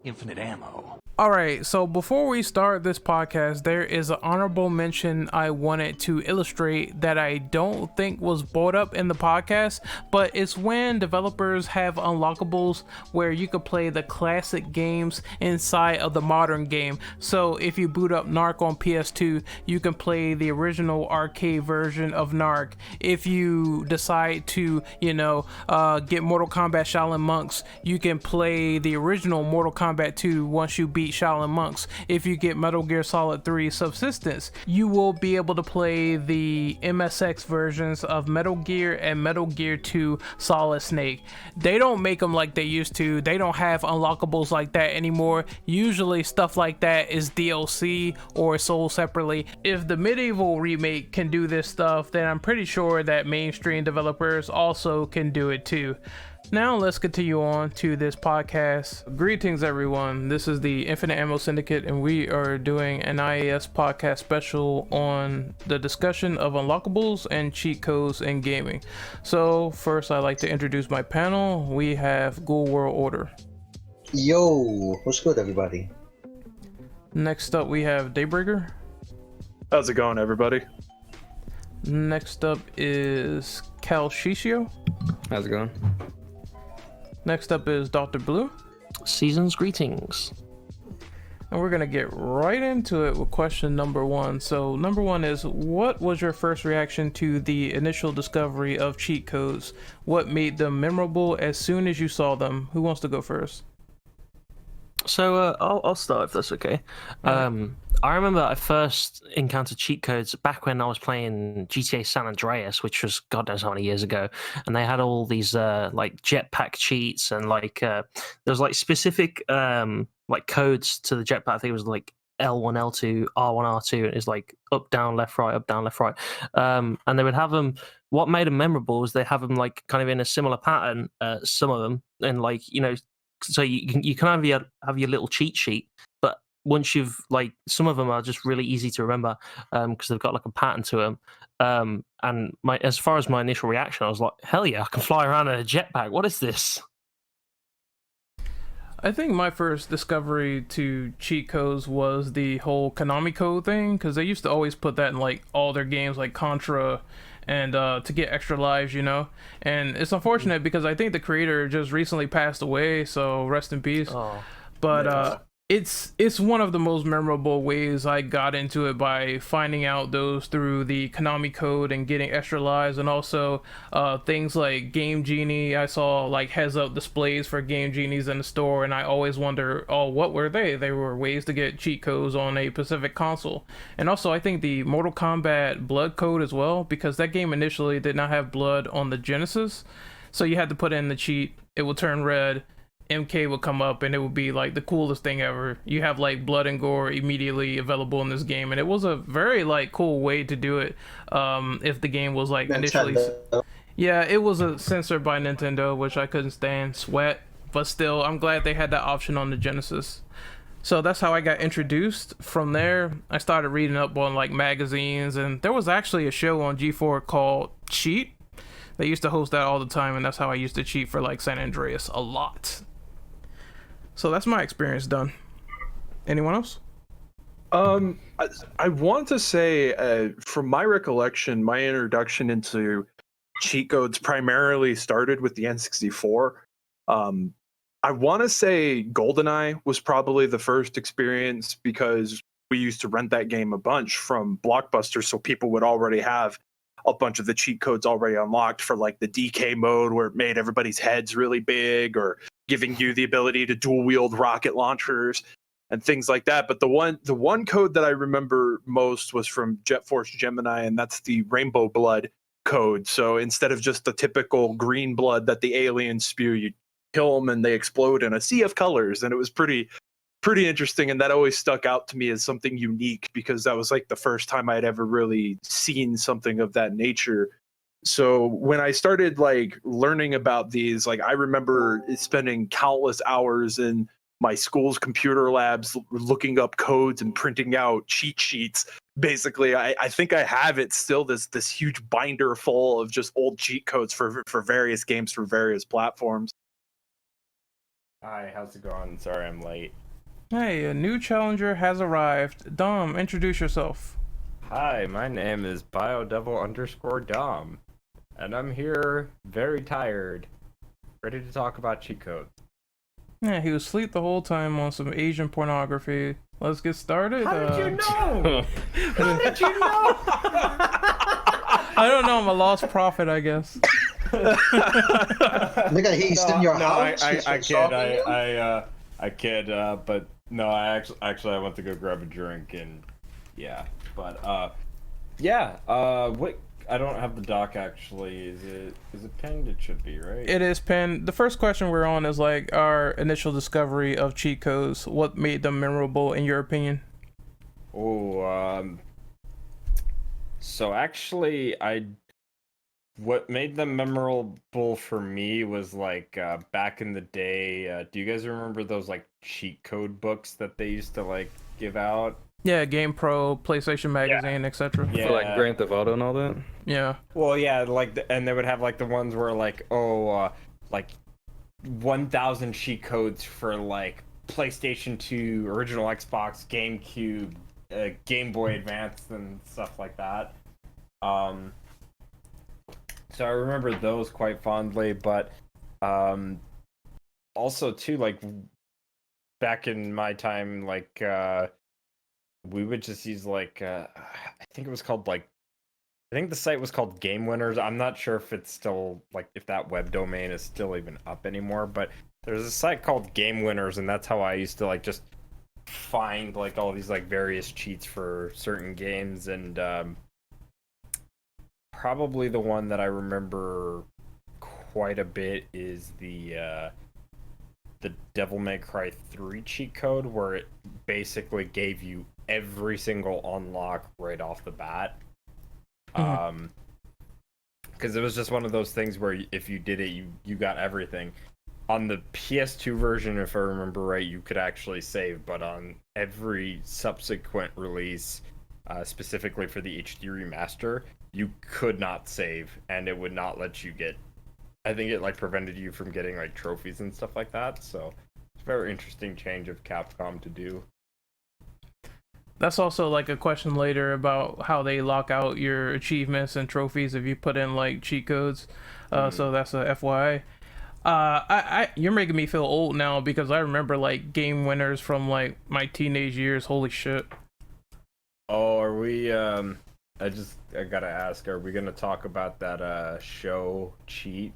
infinite ammo. Alright, so before we start this podcast, there is an honorable mention I wanted to illustrate that I don't think was brought up in the podcast, but it's when developers have unlockables where you could play the classic games inside of the modern game. So if you boot up Narc on PS2, you can play the original arcade version of Narc. If you decide to, get Mortal Kombat Shaolin Monks, you can play the original Mortal Kombat 2 once you beat Shaolin Monks. If you get Metal Gear Solid 3 Subsistence, you will be able to play the MSX versions of Metal Gear and Metal Gear 2 Solid Snake. They don't make them like they used to. They don't have unlockables like that anymore. Usually stuff like that is DLC or sold separately. If the Medieval remake can do this stuff, then I'm pretty sure that mainstream developers also can do it too. Now let's continue on to this podcast. Greetings everyone, this is the Infinite Ammo Syndicate and we are doing an IAS podcast special on the discussion of unlockables and cheat codes in gaming. So first I'd like to introduce my panel. We have Ghoul World Order. Yo, what's good everybody? Next up we have Daybreaker. How's it going everybody? Next up is Cal Shishio. How's it going? Next up is Dr. Blue. Season's greetings. And we're going to get right into it with question number one. So number one is, what was your first reaction to the initial discovery of cheat codes? What made them memorable as soon as you saw them? Who wants to go first? So I'll start if that's okay. I remember I first encountered cheat codes back when I was playing GTA San Andreas, which was God knows how many years ago, and they had all these like jetpack cheats and there was like specific like codes to the jetpack. I think it was like L1, L2, R1, R2, and it's like up, down, left, right, up, down, left, right. And they would have them. What made them memorable was they have them like kind of in a similar pattern. Some of them, and so you can have your little cheat sheet, but once you've some of them are just really easy to remember because they've got like a pattern to them. And as far as my initial reaction, I was like, hell yeah, I can fly around in a jetpack. What is this? I think my first discovery to cheat codes was the whole Konami code thing, because they used to always put that in like all their games like Contra and to get extra lives, and it's unfortunate because I think the creator just recently passed away, so rest in peace. But it's one of the most memorable ways I got into it, by finding out those through the Konami code and getting extra lives, and also things like Game Genie. I saw like heads up displays for Game Genies in the store, and I always wonder, what were they? They were ways to get cheat codes on a specific console. And also I think the Mortal Kombat blood code as well, because that game initially did not have blood on the Genesis, so you had to put in the cheat. It would turn red, MK would come up, and it would be like the coolest thing ever. You have like blood and gore immediately available in this game, and it was a very cool way to do it. If the game was initially, yeah, it was censored by Nintendo, which I couldn't stand, sweat, but still I'm glad they had that option on the Genesis. So that's how I got introduced. From there I started reading up on magazines, and there was actually a show on G4 called Cheat. They used to host that all the time, and that's how I used to cheat for San Andreas a lot. So that's my experience done. Anyone else? I want to say, from my recollection, my introduction into cheat codes primarily started with the N64. I want to say GoldenEye was probably the first experience, because we used to rent that game a bunch from Blockbuster, so people would already have a bunch of the cheat codes already unlocked for the DK mode, where it made everybody's heads really big, or giving you the ability to dual wield rocket launchers and things like that. But the one code that I remember most was from Jet Force Gemini, and that's the Rainbow Blood code. So instead of just the typical green blood that the aliens spew, you kill them and they explode in a sea of colors. And it was pretty interesting, and that always stuck out to me as something unique, because that was the first time I'd ever really seen something of that nature. So when I started learning about these, I remember spending countless hours in my school's computer labs looking up codes and printing out cheat sheets. Basically, I think I have it still, this huge binder full of just old cheat codes for various games for various platforms. Hi, how's it going? Sorry I'm late. Hey, a new challenger has arrived. Dom, introduce yourself. Hi, my name is BioDevil_Dom, and I'm here very tired, ready to talk about cheat codes. Yeah, he was asleep the whole time on some Asian pornography. Let's get started. How did you know? How did you know? I don't know. I'm a lost prophet, I guess. Look at he's in your house. I he's kid. stalking you? I kid. But no, I actually I went to go grab a drink and yeah. But yeah. What? I don't have the doc actually. Is it pinned? It should be, right? It is pinned. The first question we're on is like our initial discovery of cheat codes. What made them memorable in your opinion? Oh, so actually, what made them memorable for me was like back in the day. Do you guys remember those like cheat code books that they used to like give out? Yeah, Game Pro, PlayStation Magazine, etc. Yeah. For like Grand Theft Auto and all that. Yeah. Well, yeah, like, and they would have like the ones where like, like 1,000 cheat codes for like PlayStation 2, original Xbox, GameCube, Game Boy Advance, and stuff like that. So I remember those quite fondly, but also too, like back in my time, like we would just use like I think it was called like I think the site was called Game Winners. I'm not sure if it's still like if that web domain is still even up anymore, but there's a site called Game Winners, and that's how I used to like just find like all these like various cheats for certain games. And probably the one that I remember quite a bit is the Devil May Cry 3 cheat code, where it basically gave you every single unlock right off the bat. Because it was just one of those things where if you did it, you got everything. On the PS2 version, if I remember right, you could actually save, but on every subsequent release, specifically for the HD remaster, you could not save, and it would not let you get. I think it like prevented you from getting like trophies and stuff like that. So it's a very interesting change of Capcom to do. That's also like a question later about how they lock out your achievements and trophies if you put in like cheat codes. So that's a FYI. You're making me feel old now because I remember like Game Winners from like my teenage years. Holy shit. Oh, are we? I gotta ask. Are we gonna talk about that show Cheat?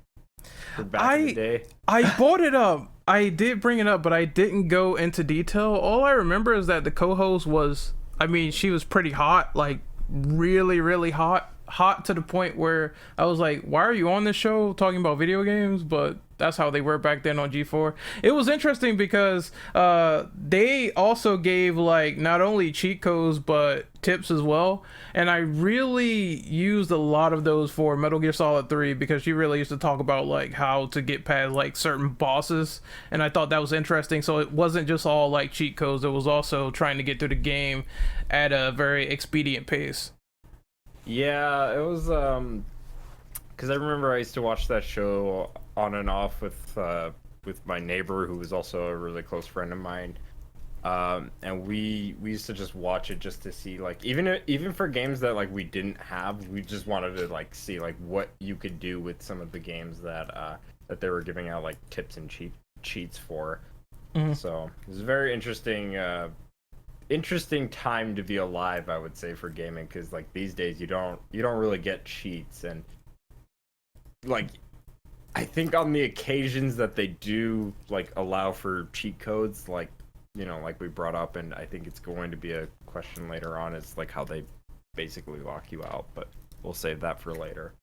Back in the day. I brought it up. I did bring it up, but I didn't go into detail. All I remember is that the co-host was, I mean, she was pretty hot, like really, really hot to the point where I was like, why are you on this show talking about video games? But that's how they were back then on G4. It was interesting because they also gave like not only cheat codes but tips as well, and I really used a lot of those for Metal Gear Solid 3 because she really used to talk about like how to get past like certain bosses, and I thought that was interesting. So it wasn't just all like cheat codes, it was also trying to get through the game at a very expedient pace. Yeah, it was because I remember I used to watch that show on and off with my neighbor, who was also a really close friend of mine, and we used to just watch it just to see like even for games that like we didn't have, we just wanted to like see like what you could do with some of the games that they were giving out like tips and cheats for. So it was a very interesting time to be alive, I would say, for gaming, because like these days you don't really get cheats, and like I think on the occasions that they do like allow for cheat codes, like like we brought up, and I think it's going to be a question later on, is like how they basically lock you out, but we'll save that for later.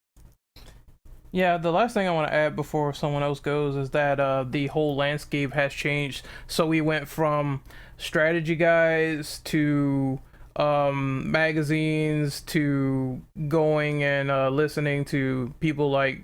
Yeah, the last thing I want to add before someone else goes is that the whole landscape has changed. So we went from strategy guides to magazines to going and listening to people like,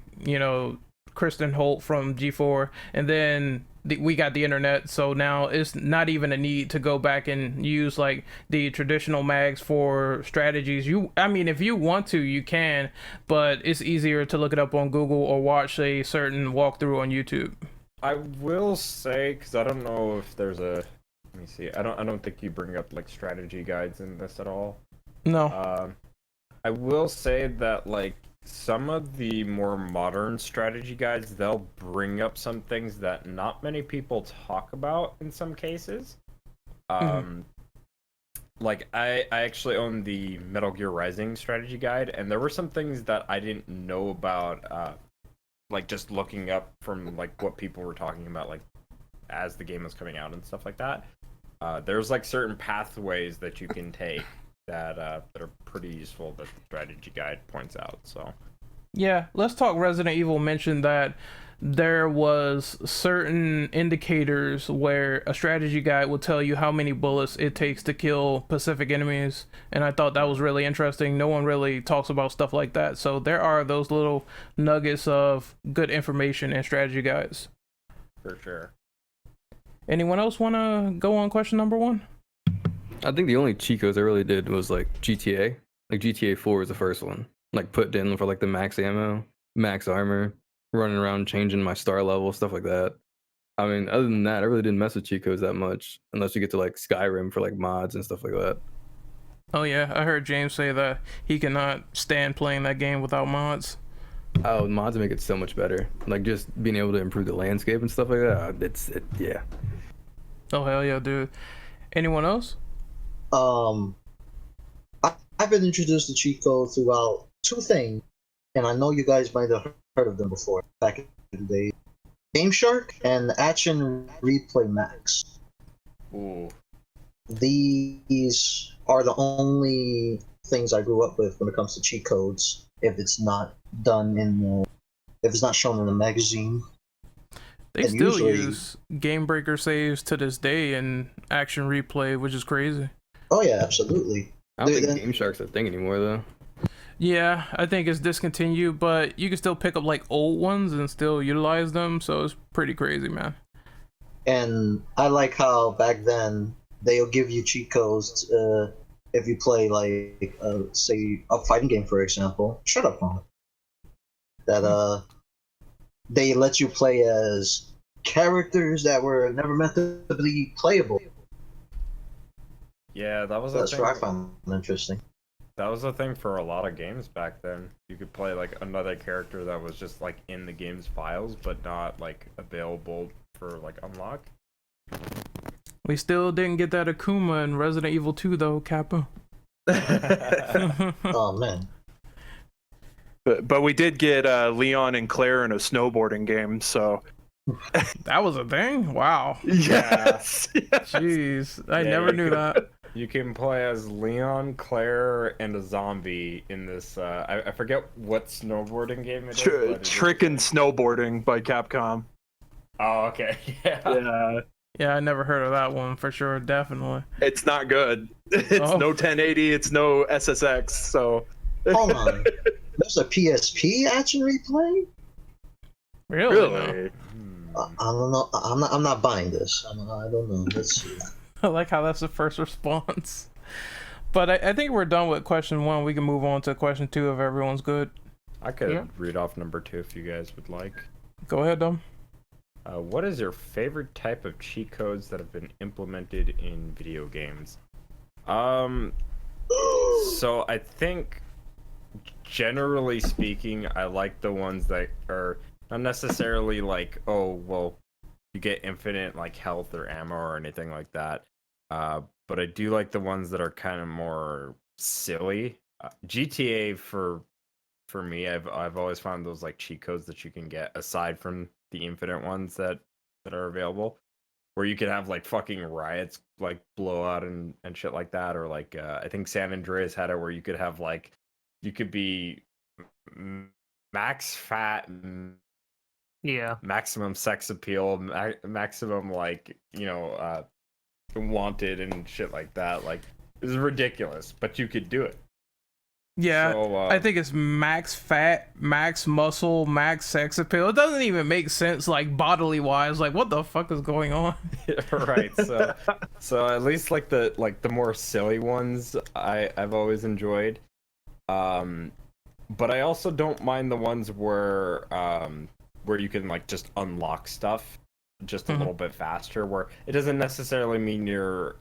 Kristen Holt from G4, and then we got the internet, so now it's not even a need to go back and use like the traditional mags for strategies. I mean, if you want to, you can, but it's easier to look it up on Google or watch a certain walkthrough on YouTube. I will say, because I don't know if there's a. Let me see. I don't think you bring up like strategy guides in this at all. No. I will say that like some of the more modern strategy guides, they'll bring up some things that not many people talk about in some cases. Like I actually own the Metal Gear Rising strategy guide, and there were some things that I didn't know about, like just looking up from like what people were talking about, like as the game was coming out and stuff like that. There's like certain pathways that you can take that that are pretty useful that the strategy guide points out. So Yeah, let's talk. Resident Evil mentioned that there was certain indicators where a strategy guide will tell you how many bullets it takes to kill specific enemies, and I thought that was really interesting. No one really talks about stuff like that, so there are those little nuggets of good information in strategy guides. for sure. Anyone else want to go on question number 1? I think the only cheat codes I really did was like GTA. Like GTA 4 was the first one. Like put in for like the max ammo, max armor, running around changing my star level, stuff like that. I mean, other than that, I really didn't mess with cheat codes that much, unless you get to like Skyrim for like mods and stuff like that. Oh yeah, I heard James say that he cannot stand playing that game without mods. Oh, mods make it so much better. Like just being able to improve the landscape and stuff like that. Yeah. Oh hell yeah, dude. Anyone else? I've been introduced to cheat code throughout 2 things, and I know you guys might have heard of them before back in the day. Game Shark and Action Replay Max. Ooh. These are the only things I grew up with when it comes to cheat codes. If it's not done if it's not shown in the magazine. They And still usually- use game breaker saves to this day in Action Replay, which is crazy. Oh yeah, absolutely. I don't Dude, think Game Shark's a thing anymore though. Yeah, I think it's discontinued, but you can still pick up like old ones and still utilize them, so it's pretty crazy, man. And I like how back then they'll give you cheat codes if you play like say a fighting game, for example. Shut up, Mom. That they let you play as characters that were never meant to be playable. Yeah, that was a That's thing. what I found interesting. That was a thing for a lot of games back then. You could play like another character that was just like in the game's files, but not like available for like unlock. We still didn't get that Akuma in Resident Evil 2 though, Kappa. Oh man. But we did get Leon and Claire in a snowboarding game, so That was a thing? Wow. yes. Jeez, I Yeah, never you knew could- that. You can play as Leon, Claire, and a zombie in this. I forget what snowboarding game it is. but it is- Trick and Snowboarding by Capcom. Oh, okay. Yeah. Yeah, Yeah, I never heard of that one for sure, definitely. it's not good. It's Oh. no 1080. It's no SSX. So Hold on. There's a PSP Action Replay? Really? No. really, I don't know. I'm not buying this. I don't know. Let's see. I like how that's the first response. But I think we're done with question 1. We can move on to question 2 if everyone's good. I could Yeah. read off number 2 if you guys would like. Go ahead, Dom. What is your favorite type of cheat codes that have been implemented in video games? So I think, generally speaking, I like the ones that are not necessarily like, oh, well, you get infinite like health or ammo or anything like that. But I do like the ones that are kind of more silly. GTA for me, I've always found those like cheat codes that you can get aside from the infinite ones that are available, where you could have like fucking riots like blow out and shit like that, or like I think San Andreas had it where you could have like you could be max fat, Yeah. maximum sex appeal, maximum like wanted and shit like that. Like it's ridiculous, but you could do it. Yeah, So, I think it's max fat, max muscle, max sex appeal. It doesn't even make sense, like bodily wise. Like, what the fuck is going on? right. So at least like the more silly ones I've always enjoyed. But I also don't mind the ones where you can like just unlock stuff. just a little bit faster, where it doesn't necessarily mean you're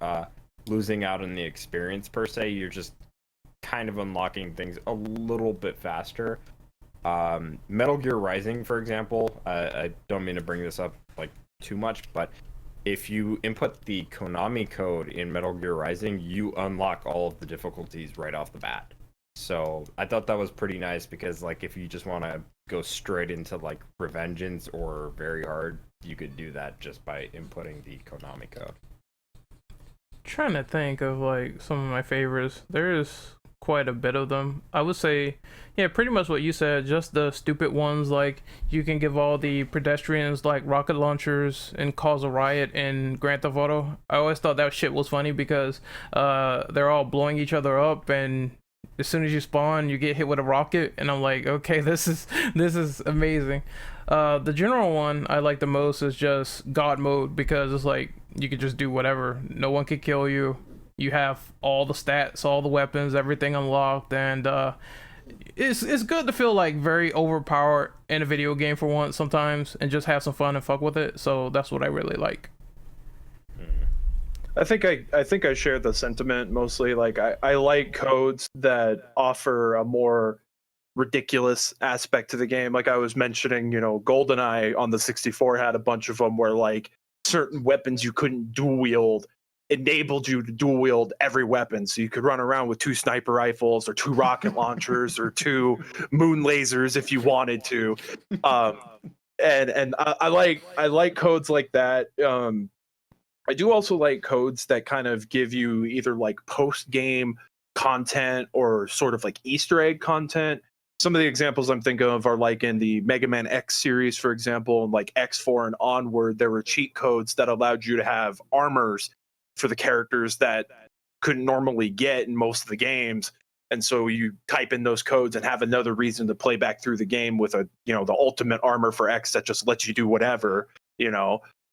losing out on the experience per se. You're just kind of unlocking things a little bit faster. Metal Gear Rising, for example, I don't mean to bring this up like too much, but if you input the Konami code in Metal Gear Rising, you unlock all of the difficulties right off the bat. So I thought that was pretty nice, because like if you just want to go straight into like Revengeance or very hard, you could do that just by inputting the Konami code. Trying to think of like some of my favorites. There's quite a bit of them. I would say, yeah, pretty much what you said. Just the stupid ones, like you can give all the pedestrians like rocket launchers and cause a riot in Grand Theft Auto. I always thought that shit was funny because they're all blowing each other up, and as soon as you spawn, you get hit with a rocket, and I'm like, okay, this is amazing. The general one I like the most is just God mode, because it's like you could just do whatever. No one could kill you. You have all the stats, all the weapons, everything unlocked, and it's good to feel like very overpowered in a video game for once sometimes, and just have some fun and fuck with it. So that's what I really like. I think I share the sentiment mostly. Like I like codes that offer a more ridiculous aspect to the game. Like I was mentioning, GoldenEye on the 64 had a bunch of them where like certain weapons you couldn't dual wield enabled you to dual wield every weapon, so you could run around with 2 sniper rifles or 2 rocket launchers or 2 moon lasers if you wanted to. And I like codes like that. I do also like codes that kind of give you either like post game content or sort of like Easter egg content. Some of the examples I'm thinking of are like in the Mega Man X series, for example, and like X4 and onward, there were cheat codes that allowed you to have armors for the characters that couldn't normally get in most of the games. And so you type in those codes and have another reason to play back through the game with the ultimate armor for X that just lets you do whatever.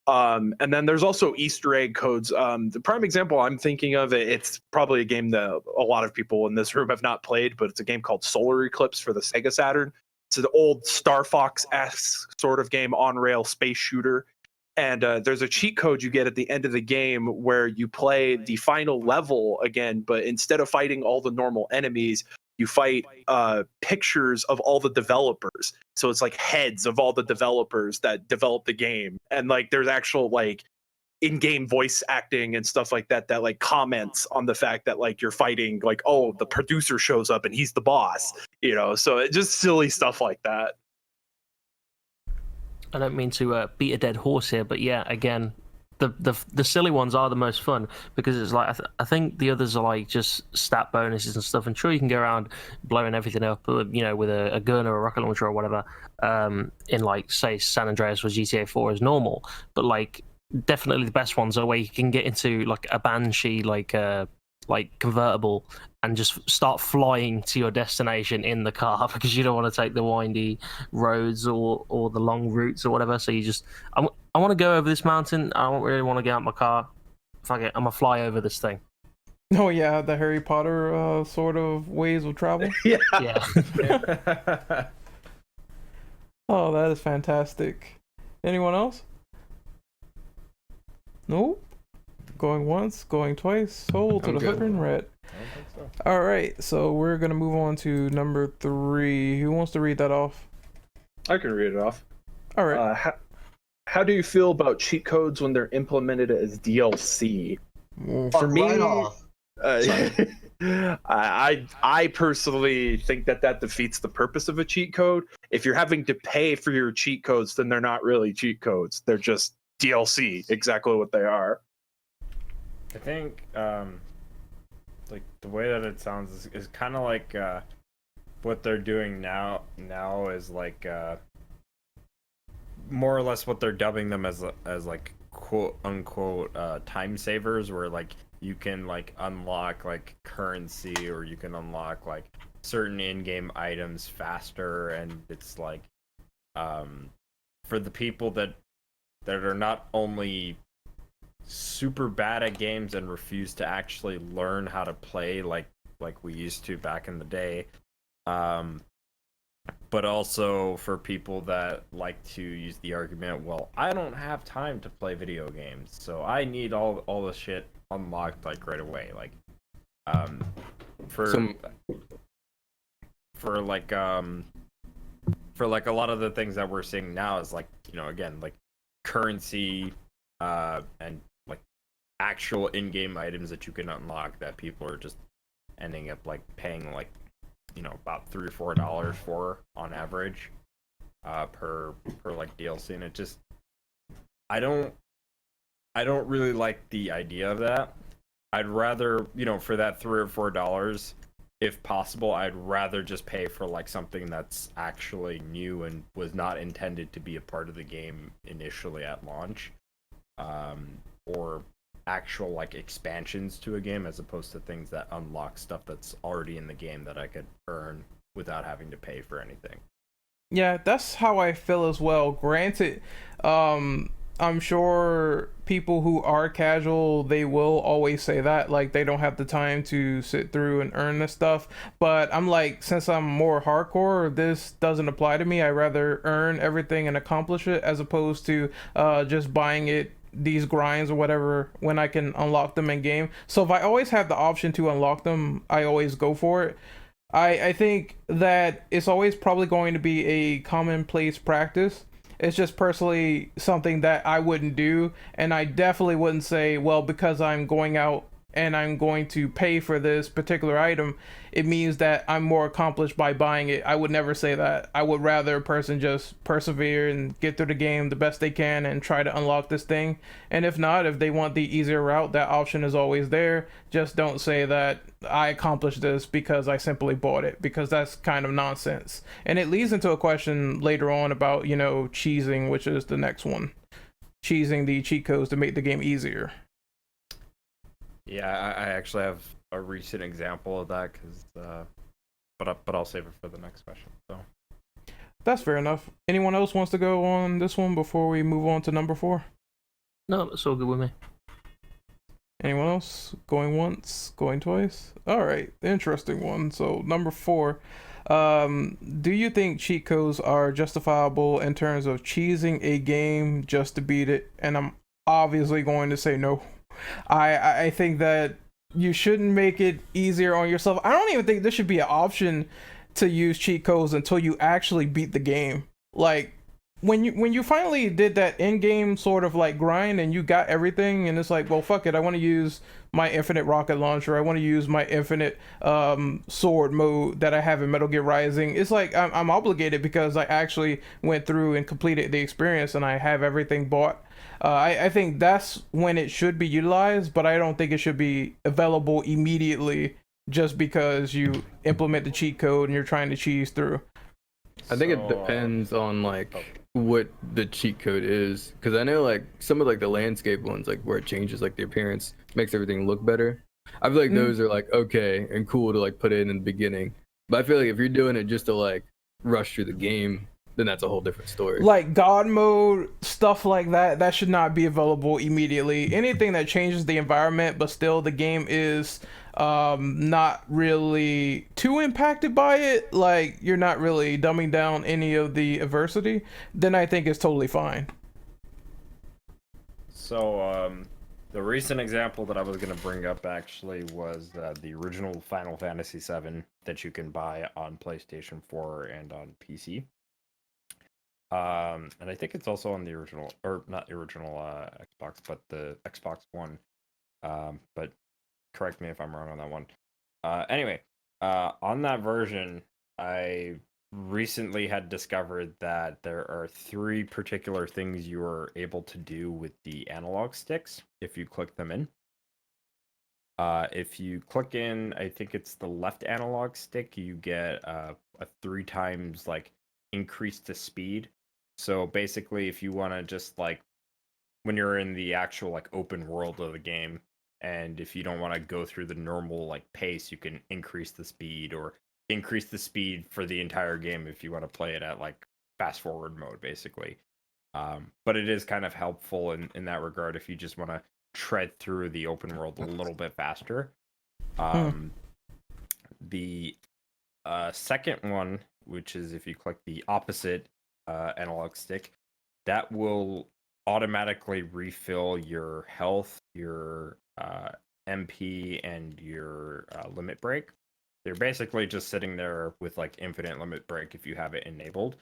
And then there's also Easter egg codes. The prime example I'm thinking of, it's probably a game that a lot of people in this room have not played, but it's a game called Solar Eclipse for the Sega Saturn. It's an old Star Fox-esque sort of game, on-rail space shooter. And there's a cheat code you get at the end of the game where you play the final level again, but instead of fighting all the normal enemies, you fight pictures of all the developers. So it's like heads of all the developers that developed the game. And like there's actual like in-game voice acting and stuff like that like comments on the fact that like you're fighting, like, oh, the producer shows up and he's the boss, so it's just silly stuff like that. I don't mean to beat a dead horse here, but yeah, again, the silly ones are the most fun, because it's like I think the others are like just stat bonuses and stuff. And sure, you can go around blowing everything up, with a gun or a rocket launcher or whatever, in like say San Andreas or GTA 4 is normal. But like definitely the best ones are where you can get into like a Banshee, like convertible, and just start flying to your destination in the car because you don't want to take the windy roads or the long routes or whatever. So you just, I want to go over this mountain. I don't really want to get out my car. Fuck it, I'm gonna fly over this thing. Oh yeah, the Harry Potter sort of ways of travel. Yeah. Oh, that is fantastic. Anyone else? Nope. Going once, going twice, sold to I'm the good. flipping red. I don't think so. All right, so we're gonna move on to number 3. Who wants to read that off? I can read it off. All right. How do you feel about cheat codes when they're implemented as DLC? For me, right off. I personally think that defeats the purpose of a cheat code. If you're having to pay for your cheat codes, then they're not really cheat codes. They're just DLC, exactly what they are. I think like the way that it sounds is kind of like what they're doing now is like more or less what they're dubbing them as like quote unquote time savers, where like you can like unlock like currency, or you can unlock like certain in-game items faster. And it's like for the people that are not only super bad at games and refuse to actually learn how to play like we used to back in the day, but also for people that like to use the argument, well, I don't have time to play video games, so I need all the shit unlocked like right away. Like, for Some for like for like a lot of the things that we're seeing now is like, again, like currency, and like actual in-game items that you can unlock that people are just ending up like paying like, about $3 or $4 for on average, per like DLC, and it just, I don't really like the idea of that. I'd rather, for that $3 or $4, if possible, I'd rather just pay for like something that's actually new and was not intended to be a part of the game initially at launch, or actual like expansions to a game, as opposed to things that unlock stuff that's already in the game that I could earn without having to pay for anything. Yeah, that's how I feel as well. Granted, I'm sure people who are casual, they will always say that, like, they don't have the time to sit through and earn this stuff. But I'm like, since I'm more hardcore, this doesn't apply to me. I rather earn everything and accomplish it, as opposed to just buying it, these grinds or whatever, when I can unlock them in game. So if I always have the option to unlock them, I always go for it. I think that it's always probably going to be a commonplace practice. It's just personally something that I wouldn't do, and I definitely wouldn't say, well, because I'm going out and I'm going to pay for this particular item, it means that I'm more accomplished by buying it. I would never say that. I would rather a person just persevere and get through the game the best they can and try to unlock this thing. And if not, if they want the easier route, that option is always there. Just don't say that I accomplished this because I simply bought it, because that's kind of nonsense. And it leads into a question later on about, cheesing, which is the next one. Cheesing the cheat codes to make the game easier. Yeah, I actually have a recent example of that, but I'll save it for the next question. So that's fair enough. Anyone else wants to go on this one before we move on to number 4? No, it's all good with me. Anyone else? Going once, going twice? All right, interesting one. So number 4, do you think cheat codes are justifiable in terms of cheesing a game just to beat it? And I'm obviously going to say no. I think that you shouldn't make it easier on yourself. I don't even think there should be an option to use cheat codes until you actually beat the game. Like, when you finally did that in-game sort of like grind and you got everything, and it's like, well, fuck it, I want to use my infinite rocket launcher, I want to use my infinite sword mode that I have in Metal Gear Rising. It's like I'm obligated because I actually went through and completed the experience and I have everything bought. I think that's when it should be utilized, but I don't think it should be available immediately just because you implement the cheat code and you're trying to cheese through. I think it depends on like what the cheat code is, because I know like some of like the landscape ones, like where it changes like the appearance, makes everything look better. I feel like those are like okay and cool to like put in the beginning, but I feel like if you're doing it just to like rush through the game, then that's a whole different story. Like God mode, stuff like that should not be available immediately. Anything that changes the environment but still the game is not really too impacted by it, like you're not really dumbing down any of the adversity, then I think it's totally fine. So the recent example that I was going to bring up actually was the original Final Fantasy VII that you can buy on PlayStation 4 and on PC. And I think it's also on the original, or not the original Xbox, but the Xbox One. But correct me if I'm wrong on that one. Anyway, on that version, I recently had discovered that there are 3 particular things you are able to do with the analog sticks if you click them in. If you click in, I think it's the left analog stick, you get a 3 times like increase to speed. So basically, if you want to just like, when you're in the actual like open world of the game, and if you don't want to go through the normal like pace, you can increase the speed, or increase the speed for the entire game if you want to play it at like fast forward mode, basically. But it is kind of helpful in that regard if you just want to tread through the open world a little bit faster. The second one which is if you click the opposite analog stick, that will automatically refill your health, your MP, and your limit break. They're basically just sitting there with like infinite limit break if you have it enabled.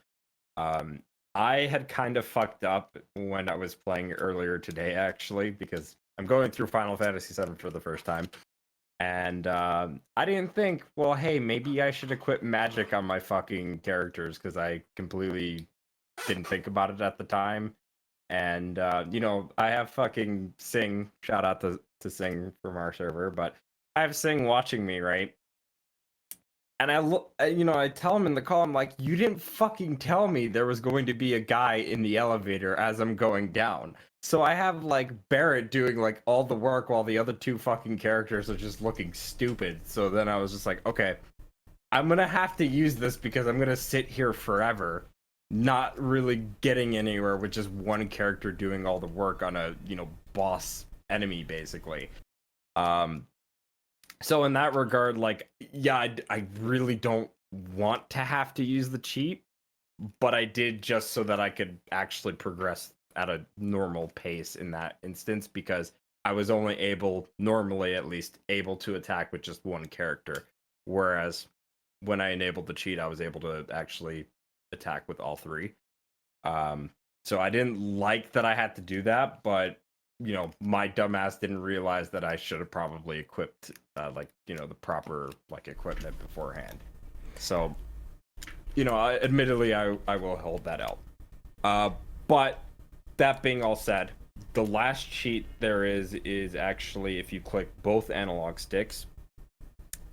I had kind of fucked up when I was playing earlier today, actually, because I'm going through Final Fantasy VII for the first time. And I didn't think, well, hey, maybe I should equip magic on my fucking characters, because I completely didn't think about it at the time. And, I have fucking Sing, shout out to Sing from our server, but I have Sing watching me, right? And I tell him in the call, I'm like, you didn't fucking tell me there was going to be a guy in the elevator as I'm going down. So I have like Barrett doing like all the work while the other two fucking characters are just looking stupid. So then I was just like, okay, I'm gonna have to use this because I'm gonna sit here forever, not really getting anywhere with just one character doing all the work on a, boss enemy basically. So in that regard, like, yeah, I really don't want to have to use the cheat, but I did just so that I could actually progress at a normal pace in that instance, because I was only normally at least, able to attack with just one character. Whereas when I enabled the cheat, I was able to actually attack with all three. So I didn't like that I had to do that, but my dumbass didn't realize that I should have probably equipped the proper equipment beforehand. So admittedly I will hold that out. But that being all said, the last cheat there is actually if you click both analog sticks,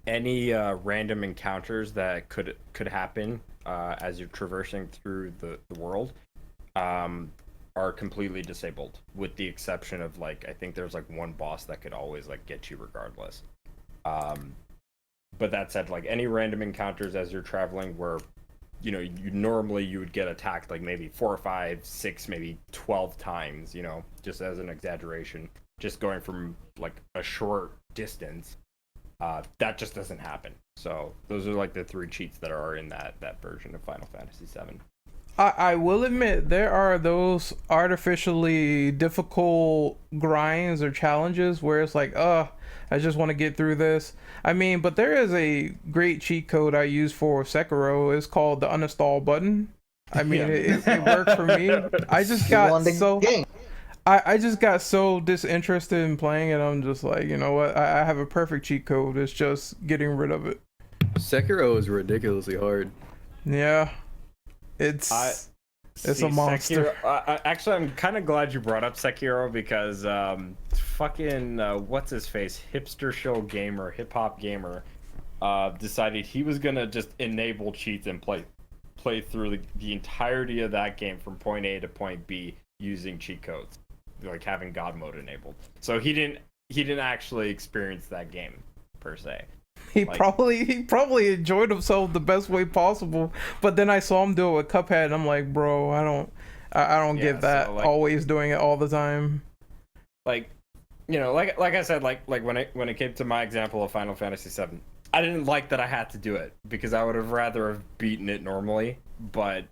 any random encounters that could happen as you're traversing through the world are completely disabled, with the exception of I think there's one boss that could always get you regardless. But that said, any random encounters as you're traveling where you normally you would get attacked maybe 4 or 5, 6, maybe 12 times, just as an exaggeration, just going from a short distance, that just doesn't happen. So those are the 3 cheats that are in that version of Final Fantasy VII. I will admit there are those artificially difficult grinds or challenges where it's I just want to get through this. I mean, but there is a great cheat code I use for Sekiro. It's called the uninstall button. I mean, it worked for me. I just got I just got so disinterested in playing it. I'm just like, you know what? I have a perfect cheat code. It's just getting rid of it. Sekiro is ridiculously hard. Yeah. It's a monster. Actually, I'm kind of glad you brought up Sekiro, because fucking what's his face, hipster show gamer, hip hop gamer, decided he was gonna just enable cheats and play through the entirety of that game from point A to point B using cheat codes, having God mode enabled. So he didn't actually experience that game per se. He probably enjoyed himself the best way possible, but then I saw him do it with Cuphead, and I'm like, bro, I don't get that. So, always doing it all the time. Like I said, when it came to my example of Final Fantasy VII, I didn't like that I had to do it, because I would have rather have beaten it normally. But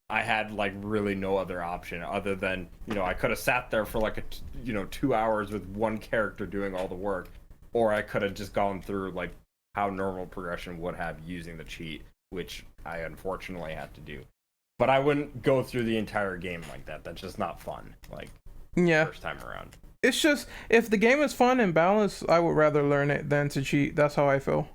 I had really no other option other than I could have sat there for 2 hours with one character doing all the work, or I could have just gone through how normal progression would have using the cheat, which I unfortunately had to do. But I wouldn't go through the entire game like that. That's just not fun. Yeah. First time around. It's just, if the game is fun and balanced, I would rather learn it than to cheat. That's how I feel.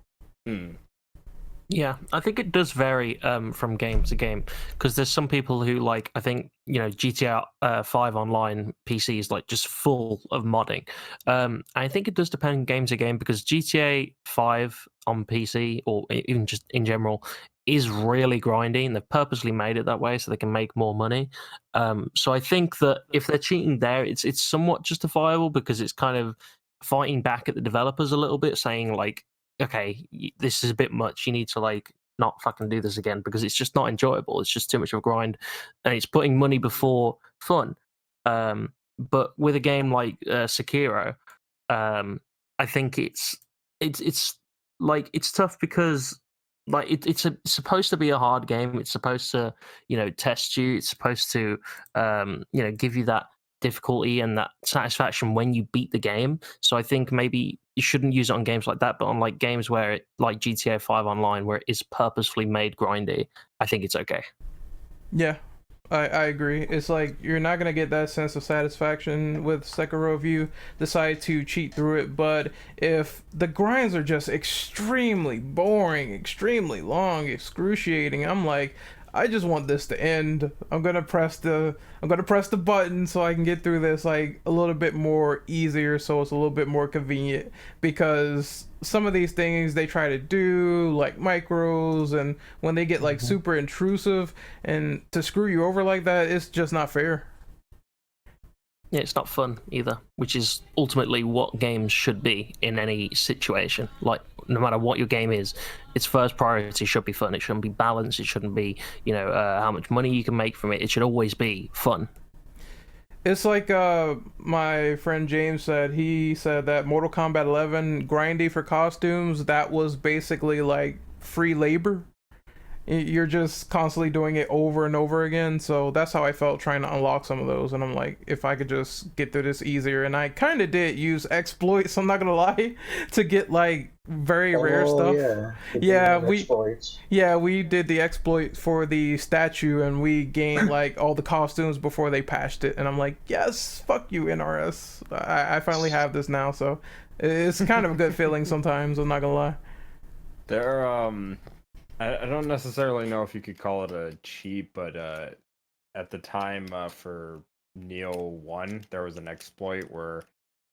Yeah, I think it does vary from game to game, because there's some people who I think GTA 5 online PC is just full of modding. I think it does depend game to game, because GTA 5 on PC, or even just in general, is really grindy, and they've purposely made it that way so they can make more money. So I think that if they're cheating there, it's somewhat justifiable, because it's kind of fighting back at the developers a little bit, saying okay, this is a bit much. You need to not fucking do this again, because it's just not enjoyable. It's just too much of a grind, and it's putting money before fun. But with a game like Sekiro, I think it's tough, because like it's supposed to be a hard game. It's supposed to, test you. It's supposed to, give you that difficulty and that satisfaction when you beat the game. So I think maybe you shouldn't use it on games like that, but on like games where like GTA 5 Online, where it is purposefully made grindy, I think it's okay. Yeah, I agree. It's like you're not gonna get that sense of satisfaction with Sekiro if you decide to cheat through it. But if the grinds are just extremely boring, extremely long, excruciating, I'm like, I just want this to end. I'm gonna press the button so I can get through this like a little bit more easier, so it's a little bit more convenient. Because some of these things they try to do, like micros, and when they get like super intrusive and to screw you over like that, it's just not fair. Yeah, it's not fun either, which is ultimately what games should be in any situation. Like, no matter what your game is, its first priority should be fun. It shouldn't be balanced. It shouldn't be, how much money you can make from it. It should always be fun. It's like my friend James said. He said that Mortal Kombat 11 grindy for costumes, that was basically like free labor. You're just constantly doing it over and over again. So that's how I felt trying to unlock some of those. And I'm like, if I could just get through this easier. And I kind of did use exploits, I'm not gonna lie, to get like very rare stuff. We did the exploit for the statue, and we gained like all the costumes before they patched it. And I'm like, yes, fuck you, NRS. I finally have this now, so it's kind of a good feeling sometimes, I'm not gonna lie. I don't necessarily know if you could call it a cheat, but at the time for Neo 1, there was an exploit where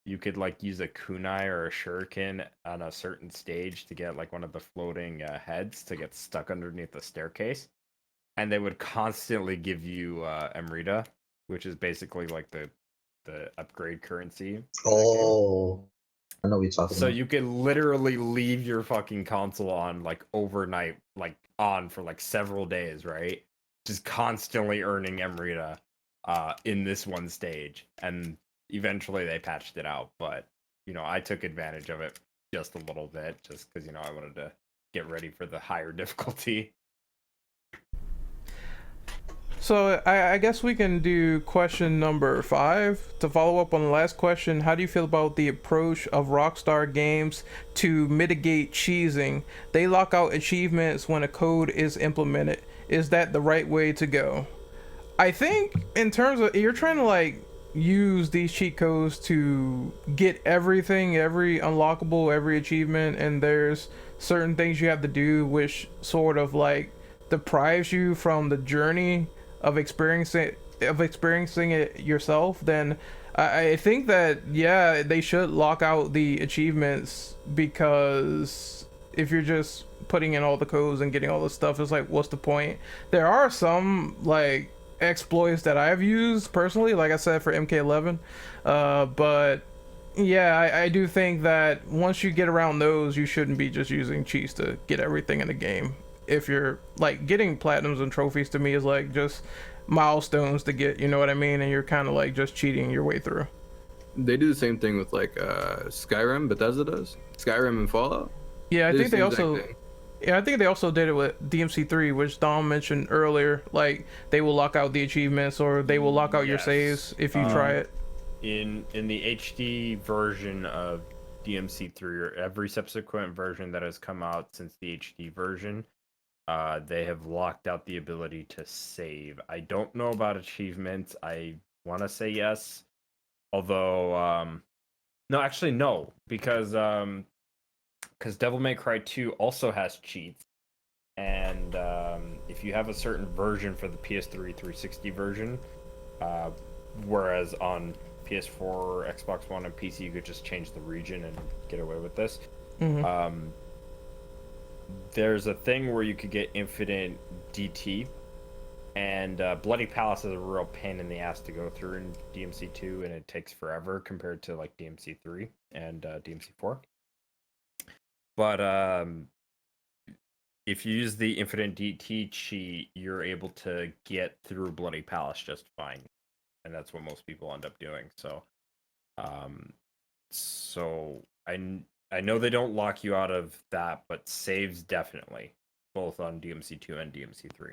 you could like use a kunai or a shuriken on a certain stage to get like one of the floating heads to get stuck underneath the staircase, and they would constantly give you Emrita, which is basically like the upgrade currency. Oh, I know what you're talking So about. you could literally leave your fucking console on like overnight, like on for like several days, right? Just constantly earning Emrita in this one stage. And eventually they patched it out, but I took advantage of it just a little bit just because I wanted to get ready for the higher difficulty. So I guess we can do question number 5 to follow up on the last question. How do you feel about the approach of Rockstar Games to mitigate cheesing? They lock out achievements when a code is implemented. Is that the right way to go? I think in terms of, you're trying to like use these cheat codes to get everything, every unlockable, every achievement, and there's certain things you have to do which sort of like deprives you from the journey of experiencing it yourself. Then I think that, yeah, they should lock out the achievements, because if you're just putting in all the codes and getting all the stuff, it's like, what's the point? There are some like exploits that I've used personally, like I said, for MK11, but yeah, I do think that once you get around those, you shouldn't be just using cheats to get everything in the game. If you're like getting platinums and trophies, to me is like just milestones to get, you know what I mean? And you're kind of like just cheating your way through. They do the same thing with like Skyrim. Bethesda does Skyrim and Fallout. Yeah, I think they also. Thing. Yeah, I think they also did it with DMC3, which Dom mentioned earlier. Like they will lock out the achievements, or they will lock out your saves if you try it. In the HD version of DMC3, or every subsequent version that has come out since the HD version, they have locked out the ability to save. I don't know about achievements. I want to say yes, although no, actually no, because Devil May Cry 2 also has cheats, and if you have a certain version for the PS3 360 version, whereas on PS4, Xbox One, and PC you could just change the region and get away with this. Mm-hmm. There's a thing where you could get infinite DT, and Bloody Palace is a real pain in the ass to go through in DMC2, and it takes forever compared to like DMC3 and DMC4. But if you use the infinite DT cheat, you're able to get through Bloody Palace just fine, and that's what most people end up doing. So, I know they don't lock you out of that, but saves definitely. both on DMC2 and DMC3.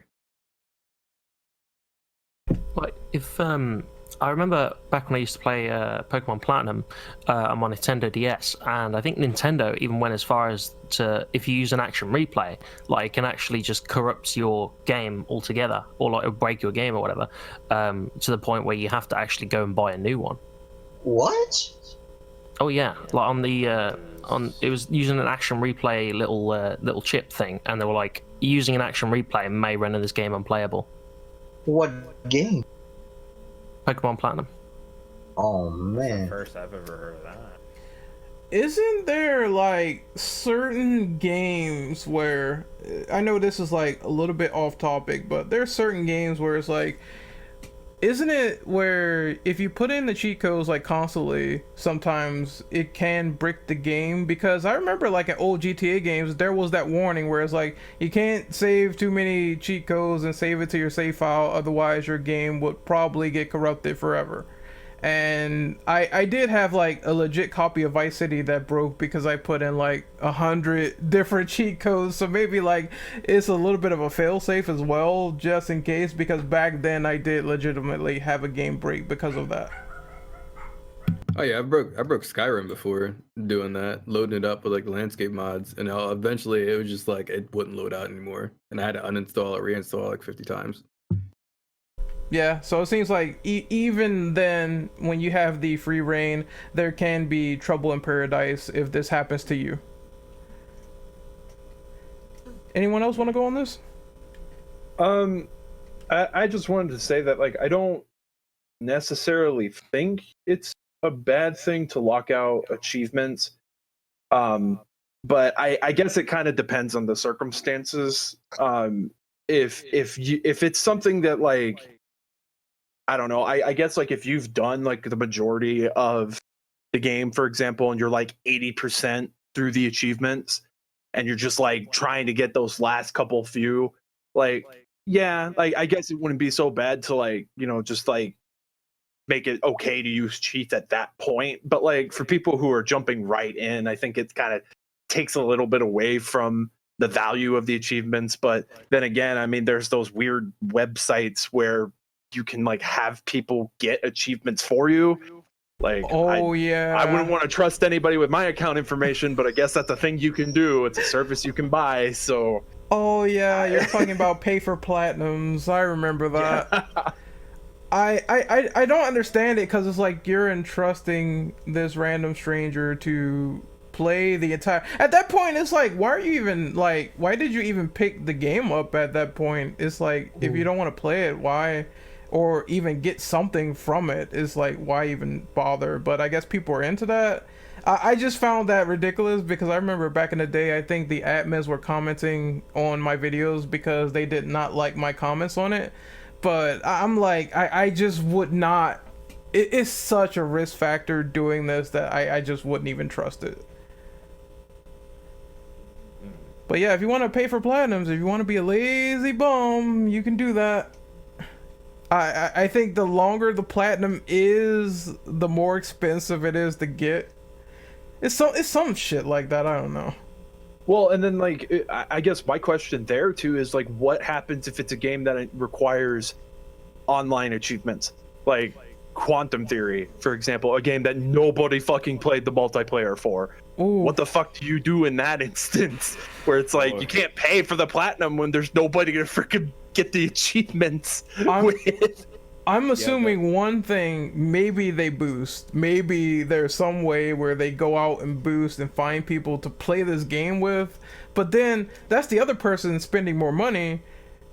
Like if I remember back when I used to play Pokemon Platinum on my Nintendo DS, and I think Nintendo even went as far as to, if you use an action replay, like it can actually just corrupt your game altogether, or like it'll break your game or whatever, to the point where you have to actually go and buy a new one. What? Oh yeah, like on the it was using an action replay little chip thing, and they were like, using an action replay may render this game unplayable. What game? Pokemon Platinum. Oh That's the man. first I've ever heard of that. Isn't there like certain games where, I know this is like a little bit off topic, but there's certain games where it's like, isn't it where if you put in the cheat codes like constantly, sometimes it can brick the game? Because I remember like at old GTA games, there was that warning where it's like, you can't save too many cheat codes and save it to your save file, otherwise your game would probably get corrupted forever. And I did have like a legit copy of Vice City that broke because I put in like 100 different cheat codes, so maybe like it's a little bit of a failsafe as well, just in case, because back then I did legitimately have a game break because of that. Oh yeah, I broke Skyrim before doing that, loading it up with like landscape mods, and eventually it was just like it wouldn't load out anymore, and I had to uninstall it, reinstall it like 50 times. Yeah, so it seems like even then, when you have the free reign, there can be trouble in paradise if this happens to you. Anyone else want to go on this? I just wanted to say that like I don't necessarily think it's a bad thing to lock out achievements. But I guess it kind of depends on the circumstances. If it's something that like, I don't know, I guess like if you've done like the majority of the game, for example, and you're like 80% through the achievements, and you're just like trying to get those last couple few, like, yeah, like I guess it wouldn't be so bad to like, you know, just like make it okay to use cheats at that point. But like for people who are jumping right in, I think it kind of takes a little bit away from the value of the achievements. But then again, I mean, there's those weird websites where you can like have people get achievements for you. Like, Yeah, I wouldn't want to trust anybody with my account information, but I guess that's a thing you can do. It's a service you can buy. So oh yeah, you're talking about pay for platinums. I remember that. yeah. I don't understand it, because it's like you're entrusting this random stranger to play the entire, at that point it's like, why are you even like, why did you even pick the game up at that point? It's like, if you don't want to play it, why, or even get something from it, it's like, why even bother? But I guess people are into that. I just found that ridiculous, because I remember back in the day, I think the admins were commenting on my videos because they did not like my comments on it. But I'm like, I just would not, it's such a risk factor doing this that I just wouldn't even trust it. But yeah, if you want to pay for platinums, if you want to be a lazy bum, you can do that. I think the longer the platinum is, the more expensive it is to get. It's some shit like that, I don't know. Well, and then like I guess my question there too is like, what happens if it's a game that requires online achievements, like Quantum Theory, for example, a game that nobody fucking played the multiplayer for? Ooh. What the fuck do you do in that instance, where it's like you can't pay for the platinum when there's nobody to freaking get the achievements with? I'm assuming one thing, maybe they boost. Maybe there's some way where they go out and boost and find people to play this game with. But then that's the other person spending more money.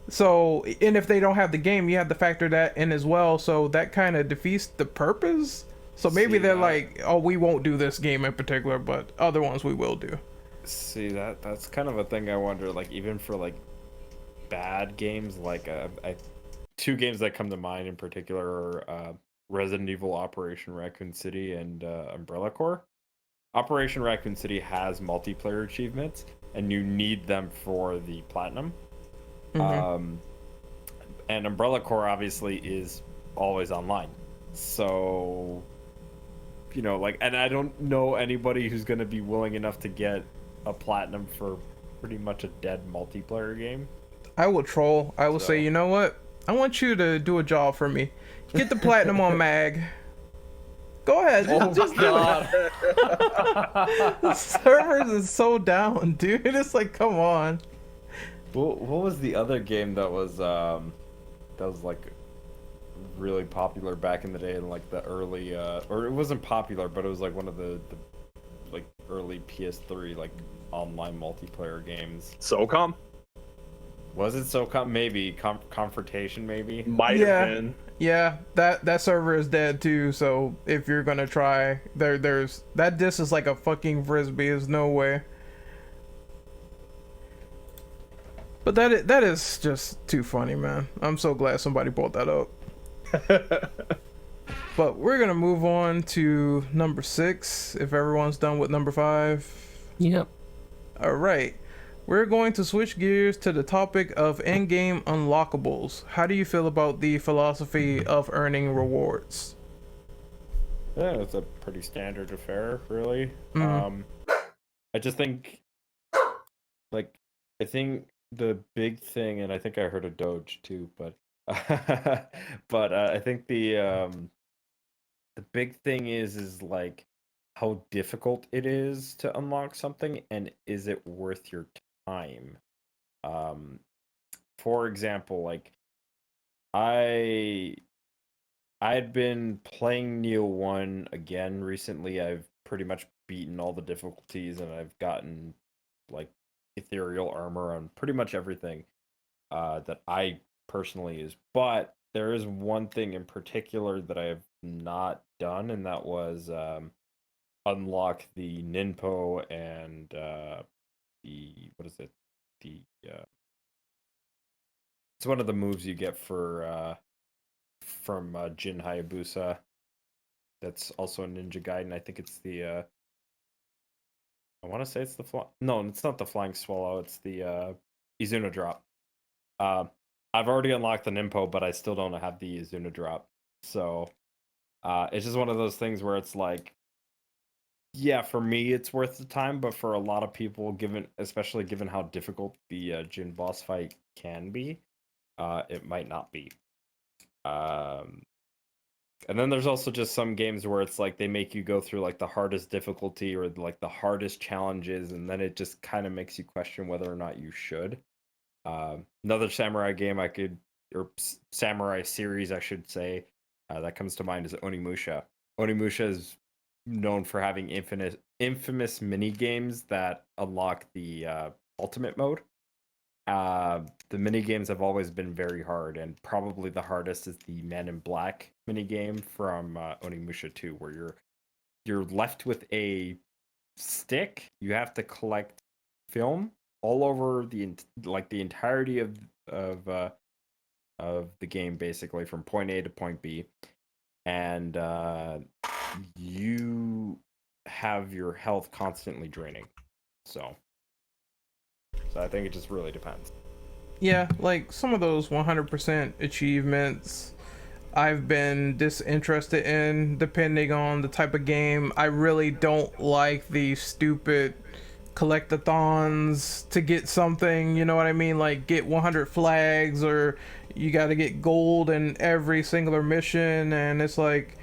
So, and if they don't have the game, you have to factor that in as well. So that kind of defeats the purpose. So maybe they're like, oh, we won't do this game in particular, but other ones we will do. See, that's kind of a thing I wonder, like, even for like bad games, like two games that come to mind in particular are Resident Evil Operation Raccoon City and Umbrella Corps. Operation Raccoon City has multiplayer achievements, and you need them for the platinum. Mm-hmm. And Umbrella Corps obviously is always online. So, you know, like, and I don't know anybody who's going to be willing enough to get a platinum for pretty much a dead multiplayer game. I will troll. I will say, So- you know what? I want you to do a job for me. Get the platinum on Mag. Go ahead. Just do it. The servers is so down, dude. It's like, come on. What was the other game that was like really popular back in the day in like the early or it wasn't popular, but it was like one of the like early PS3 like online multiplayer games. SOCOM Mm. Was it SOCOM? Maybe Confrontation, maybe. might Yeah. have been. Yeah, that server is dead too. So if you're gonna try, there's that disc is like a fucking frisbee. There's no way. But that is just too funny, man. I'm so glad somebody brought that up. But we're gonna move on to number 6. If everyone's done with number 5. Yep. All right. We're going to switch gears to the topic of in-game unlockables. How do you feel about the philosophy of earning rewards? Yeah, it's a pretty standard affair, really. Mhm. I just think, like, I think the big thing, and I think I heard a Doge too, but, but I think the big thing is like how difficult it is to unlock something, and is it worth your time? For example, like I had been playing Neo 1 again recently. I've pretty much beaten all the difficulties, and I've gotten like ethereal armor on pretty much everything that I personally use. But there is one thing in particular that I have not done, and that was unlock the Ninpo and the what is it? The it's one of the moves you get for from Jin Hayabusa. That's also a Ninja Gaiden. I think it's the I want to say it's the no, it's not the Flying Swallow. It's the Izuna drop. I've already unlocked the Ninpo, but I still don't have the Izuna drop. So it's just one of those things where it's like, yeah, for me it's worth the time, but for a lot of people, especially given how difficult the Jin boss fight can be, it might not be. And then there's also just some games where it's like they make you go through like the hardest difficulty or like the hardest challenges, and then it just kind of makes you question whether or not you should. Another samurai game or samurai series, I should say, that comes to mind is Onimusha. Onimusha is known for having infamous mini games that unlock the ultimate mode. The mini games have always been very hard, and probably the hardest is the Man in Black mini game from Onimusha 2, where you're left with a stick. You have to collect film all over the entirety of the game, basically from point A to point B, and you have your health constantly draining. So I think it just really depends. Yeah, like some of those 100% achievements I've been disinterested in depending on the type of game. I really don't like the stupid collectathons to get something, you know what I mean? Like get 100 flags, or you got to get gold in every singular mission, and it's like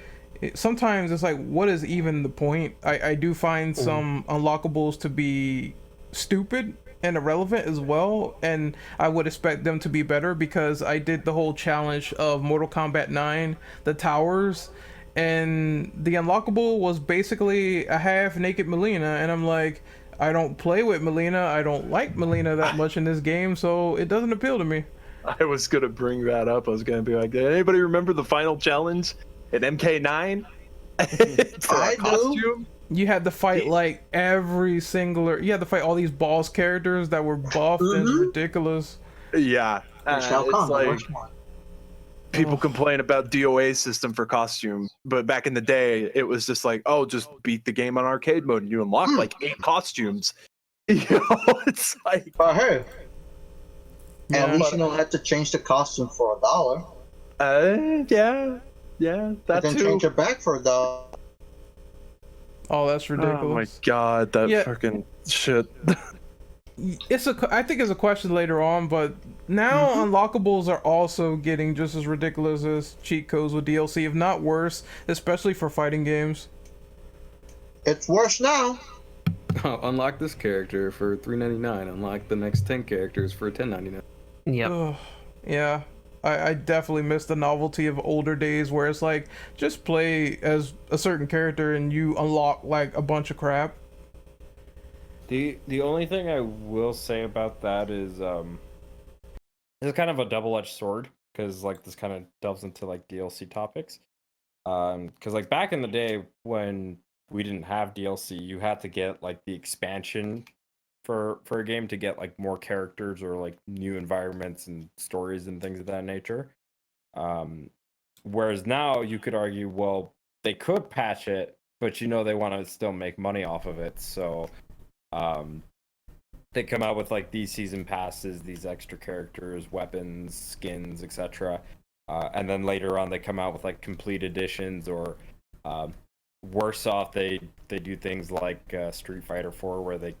sometimes it's like, what is even the point? I do find some unlockables to be stupid and irrelevant as well, and I would expect them to be better, because I did the whole challenge of Mortal Kombat 9, the towers, and the unlockable was basically a half naked Melina, and I'm like, I don't play with Melina, I don't like Melina that much in this game, so it doesn't appeal to me. I was gonna bring that up. I was gonna be like, did anybody remember the final challenge at MK9? For I a do. costume? You had to fight like every singular. You had to fight all these boss characters that were buffed and ridiculous. Yeah. Shao It's Kahn, the like worst one. people complain about DOA system for costume, but back in the day, it was just like, oh, just beat the game on arcade mode and you unlock like 8 costumes. You know, it's like, But hey, Yeah. at least you don't have to change the costume for $1. yeah, But that then too. change it back for $1. Oh, that's ridiculous. Oh my god, that Yeah. fucking shit. I think it's a question later on, but now unlockables are also getting just as ridiculous as cheat codes with DLC, if not worse, especially for fighting games. It's worse now. Unlock this character for $3.99. Unlock the next 10 characters for $10.99. Yep. Ugh, yeah. I definitely miss the novelty of older days where it's like just play as a certain character and you unlock like a bunch of crap. The only thing I will say about that is it's kind of a double-edged sword, because like this kind of delves into like DLC topics. Because like back in the day when we didn't have DLC, you had to get like the expansion for a game to get like more characters or like new environments and stories and things of that nature. Whereas now you could argue, well, they could patch it, but you know they want to still make money off of it, so they come out with like these season passes, these extra characters, weapons, skins, etc. And then later on they come out with like complete editions, or worse off, they do things like Street Fighter 4, where they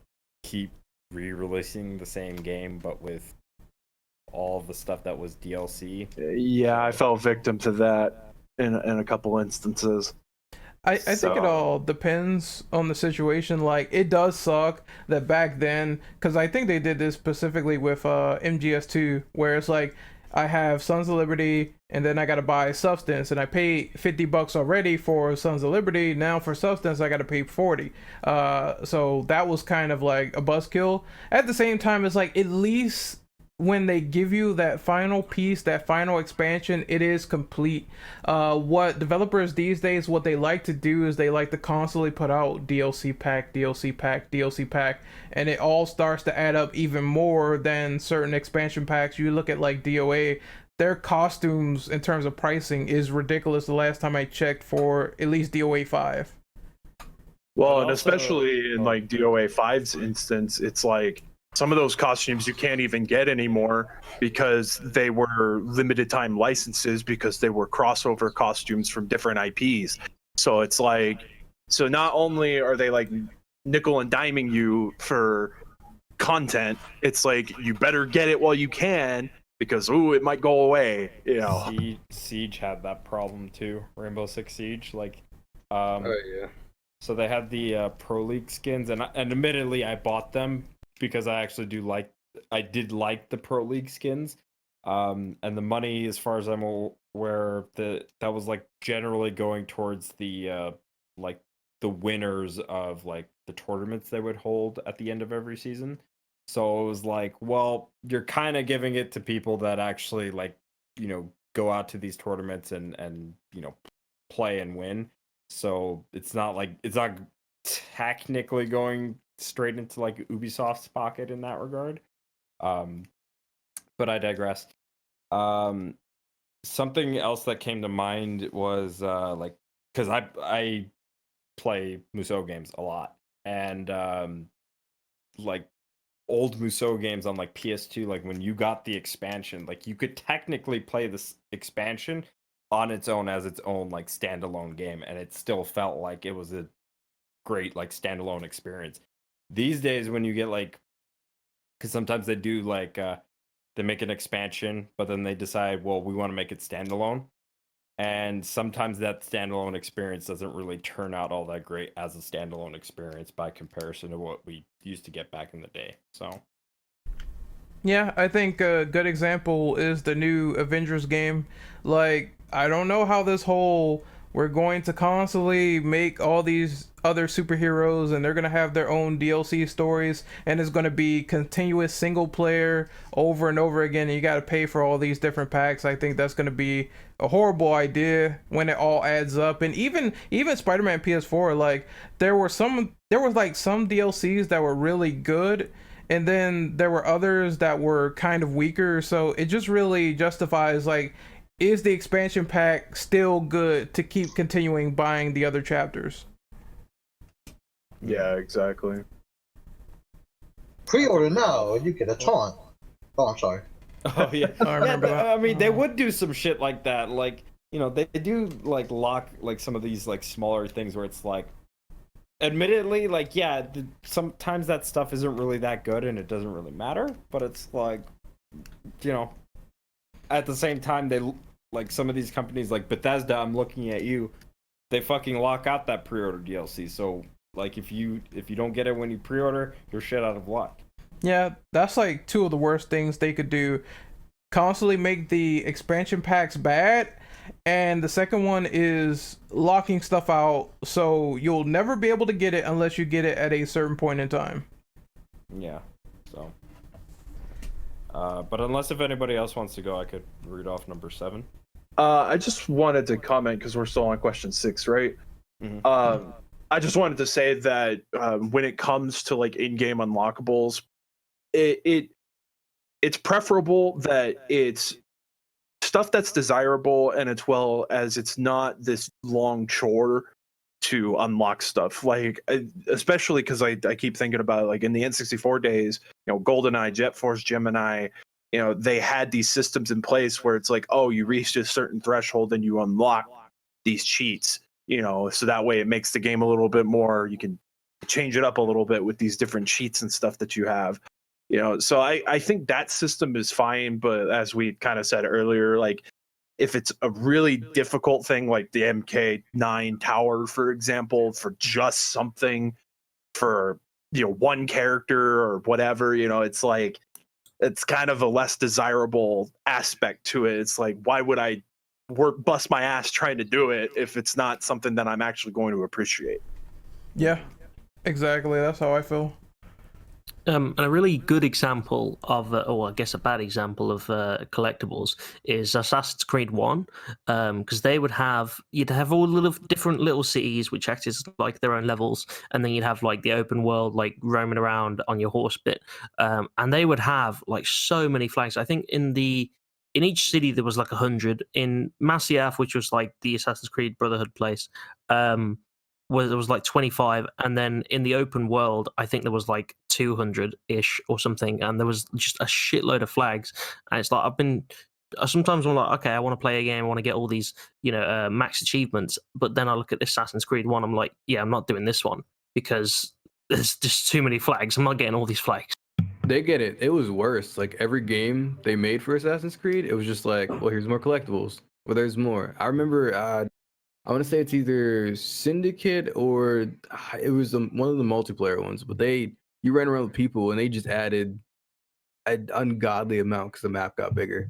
keep re-releasing the same game but with all the stuff that was DLC. Yeah, I fell victim to that in a couple instances. I think it all depends on the situation. Like, it does suck that back then, because I think they did this specifically with MGS2, where it's like, I have Sons of Liberty, and then I gotta buy Substance, and I pay $50 already for Sons of Liberty. Now for Substance, I gotta pay 40. So that was kind of like a buzzkill. At the same time, it's like, at least when they give you that final piece, that final expansion, it is complete. What developers these days, what they like to do is they like to constantly put out DLC pack, DLC pack, DLC pack, and it all starts to add up even more than certain expansion packs. You look at like DOA, their costumes in terms of pricing is ridiculous the last time I checked for at least DOA 5. Well, and especially in like DOA 5's instance, it's like some of those costumes you can't even get anymore because they were limited time licenses, because they were crossover costumes from different IPs. So it's like, so not only are they like nickel and diming you for content, it's like you better get it while you can, because it might go away, you know. Siege had that problem too. Rainbow Six Siege, like Oh yeah. so they had the Pro League skins, and admittedly I bought them because I actually did like the Pro League skins, and the money, as far as I'm aware, that was like generally going towards the like the winners of like the tournaments they would hold at the end of every season. So it was like, well, you're kind of giving it to people that actually like, you know, go out to these tournaments and you know, play and win. So it's not technically going straight into like Ubisoft's pocket in that regard. But I digress. Something else that came to mind was like, because I play Musou games a lot, and like old Musou games on like PS2, like when you got the expansion, like you could technically play this expansion on its own as its own like standalone game, and it still felt like it was a great like standalone experience. These days, when you get like, because sometimes they do like they make an expansion, but then they decide, well, we want to make it standalone, and sometimes that standalone experience doesn't really turn out all that great as a standalone experience by comparison to what we used to get back in the day. So Yeah, I think a good example is the new Avengers game. Like, I don't know how this whole, we're going to constantly make all these other superheroes and they're going to have their own DLC stories, and it's going to be continuous single player over and over again, and you got to pay for all these different packs. I think that's going to be a horrible idea when it all adds up. And even Spider-Man PS4, like there was like some DLCs that were really good, and then there were others that were kind of weaker. So it just really justifies, like, is the expansion pack still good to keep continuing buying the other chapters? Yeah, exactly. Pre-order now, you get a taunt. Oh, I'm sorry. oh yeah, I remember that. I mean, they would do some shit like that. Like, you know, they do like lock like some of these like smaller things where it's like, admittedly, like, yeah, sometimes that stuff isn't really that good and it doesn't really matter, but it's like, you know, at the same time, they like some of these companies like Bethesda, I'm looking at you, they fucking lock out that pre-order DLC. So like if you don't get it when you pre-order, you're shit out of luck. Yeah, that's like two of the worst things they could do. Constantly make the expansion packs bad, and the second one is locking stuff out so you'll never be able to get it unless you get it at a certain point in time. Yeah. So but unless if anybody else wants to go, I could read off number 7. I just wanted to comment because we're still on question 6, right? Mm-hmm. I just wanted to say that when it comes to like in-game unlockables, it's preferable that it's stuff that's desirable, and as well as it's not this long chore to unlock stuff. Like especially because I keep thinking about like in the N64 days, you know, GoldenEye, Jet Force, Gemini, you know, they had these systems in place where it's like, oh, you reached a certain threshold and you unlock these cheats, you know, so that way it makes the game a little bit more, you can change it up a little bit with these different cheats and stuff that you have, you know. So I think that system is fine, but as we kind of said earlier, like if it's a really difficult thing like the MK9 tower, for example, for just something for, you know, one character or whatever, you know, it's like it's kind of a less desirable aspect to it. It's like, why would I bust my ass trying to do it if it's not something that I'm actually going to appreciate? Yeah, exactly. That's how I feel. And a really good example of, or I guess a bad example of collectibles is Assassin's Creed 1, because you'd have all different little cities which act as like their own levels, and then you'd have like the open world, like roaming around on your horse bit, and they would have like so many flags. I think in each city there was like 100. In Masyaf, which was like the Assassin's Creed Brotherhood place, where there was like 25, and then in the open world I think there was like 200-ish or something, and there was just a shitload of flags. And it's like sometimes I'm like, okay, I want to play a game, I want to get all these, you know, max achievements, but then I look at Assassin's Creed 1, I'm like, yeah, I'm not doing this one because there's just too many flags. I'm not getting all these flags. They get it. It was worse. Like every game they made for Assassin's Creed, it was just like, well, here's more collectibles. Well, there's more. I remember I want to say it's either Syndicate or it was one of the multiplayer ones, but you ran around with people and they just added an ungodly amount because the map got bigger.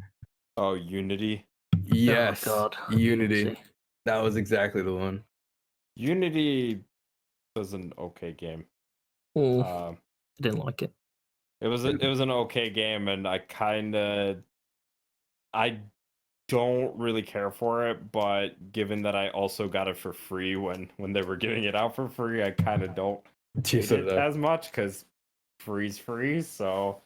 Oh, Unity. Yes, Oh, God. Unity. That was exactly the one. Unity was an okay game. I didn't like it. It was an okay game, and I don't really care for it, but given that I also got it for free when they were giving it out for free, I kind of don't hate it as much because free's free. So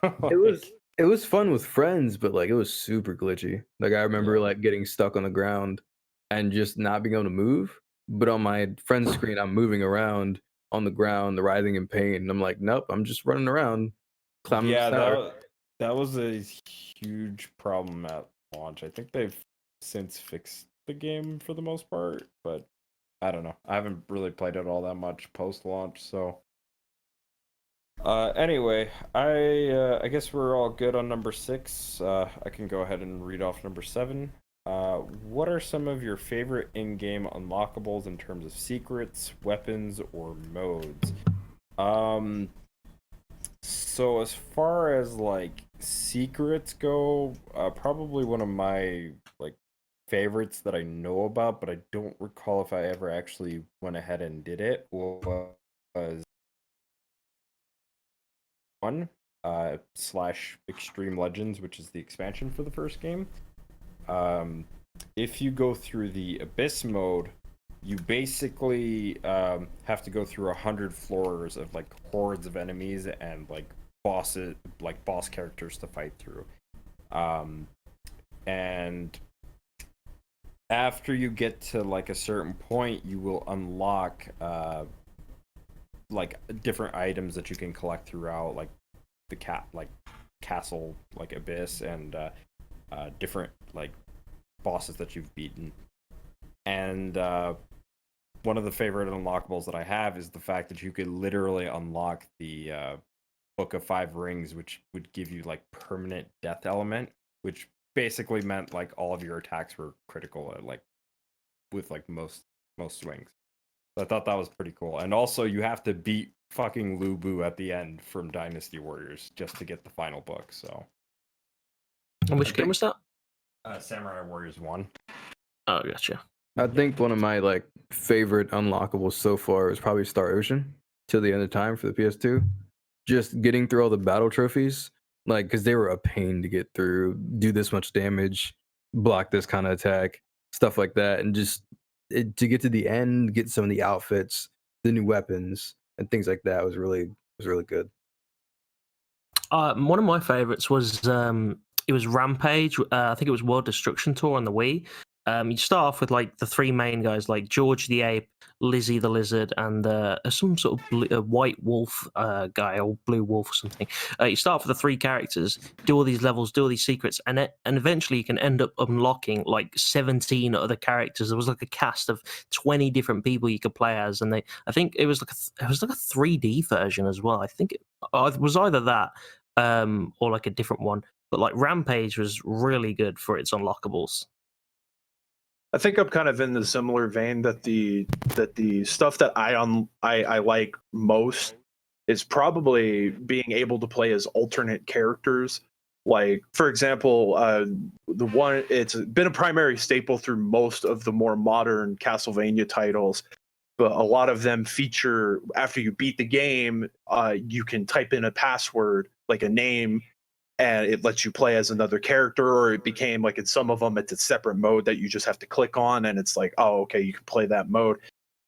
like, it was fun with friends, but like it was super glitchy. Like I remember like getting stuck on the ground and just not being able to move. But on my friend's screen, I'm moving around on the ground, writhing in pain. And I'm like, nope, I'm just running around. that was a huge problem at launch. I think they've since fixed the game for the most part, but I don't know. I haven't really played it all that much post launch, so anyway, I guess we're all good on number 6. I can go ahead and read off number 7. What are some of your favorite in-game unlockables in terms of secrets, weapons, or modes? So as far as like secrets go, probably one of my like favorites that I know about, but I don't recall if I ever actually went ahead and did it, was one slash Extreme Legends, which is the expansion for the first game. If you go through the Abyss mode, you basically have to go through 100 floors of like hordes of enemies and like bosses, like boss characters to fight through. And after you get to like a certain point, you will unlock like different items that you can collect throughout, like the castle, like Abyss, and different like bosses that you've beaten. And one of the favorite unlockables that I have is the fact that you could literally unlock the Book of Five Rings, which would give you like permanent death element, which basically meant like all of your attacks were critical at like with like most swings. So I thought that was pretty cool. And also you have to beat fucking Lu Bu at the end from Dynasty Warriors just to get the final book. So And which game was that? Samurai Warriors 1. Oh, gotcha. I think one of my like favorite unlockables so far is probably Star Ocean till the end of time for the PS2. Just getting through all the battle trophies, like because they were a pain to get through, do this much damage, block this kind of attack, stuff like that, and just to get to the end, get some of the outfits, the new weapons, and things like that was really good. One of my favorites was it was Rampage. I think it was World Destruction Tour on the Wii. You start off with like the three main guys, like George the Ape, Lizzie the Lizard, and some sort of white wolf guy or blue wolf or something. You start off with the three characters, do all these levels, do all these secrets, and eventually you can end up unlocking like 17 other characters. There was like a cast of 20 different people you could play as, and I think it was like a 3D version as well. I think it was either that or like a different one. But like Rampage was really good for its unlockables. I think I'm kind of in the similar vein that the stuff that I like most is probably being able to play as alternate characters. Like, for example, the one, it's been a primary staple through most of the more modern Castlevania titles, but a lot of them feature, after you beat the game, you can type in a password, like a name, and it lets you play as another character, or it became like in some of them it's a separate mode that you just have to click on, and it's like, oh, okay, you can play that mode.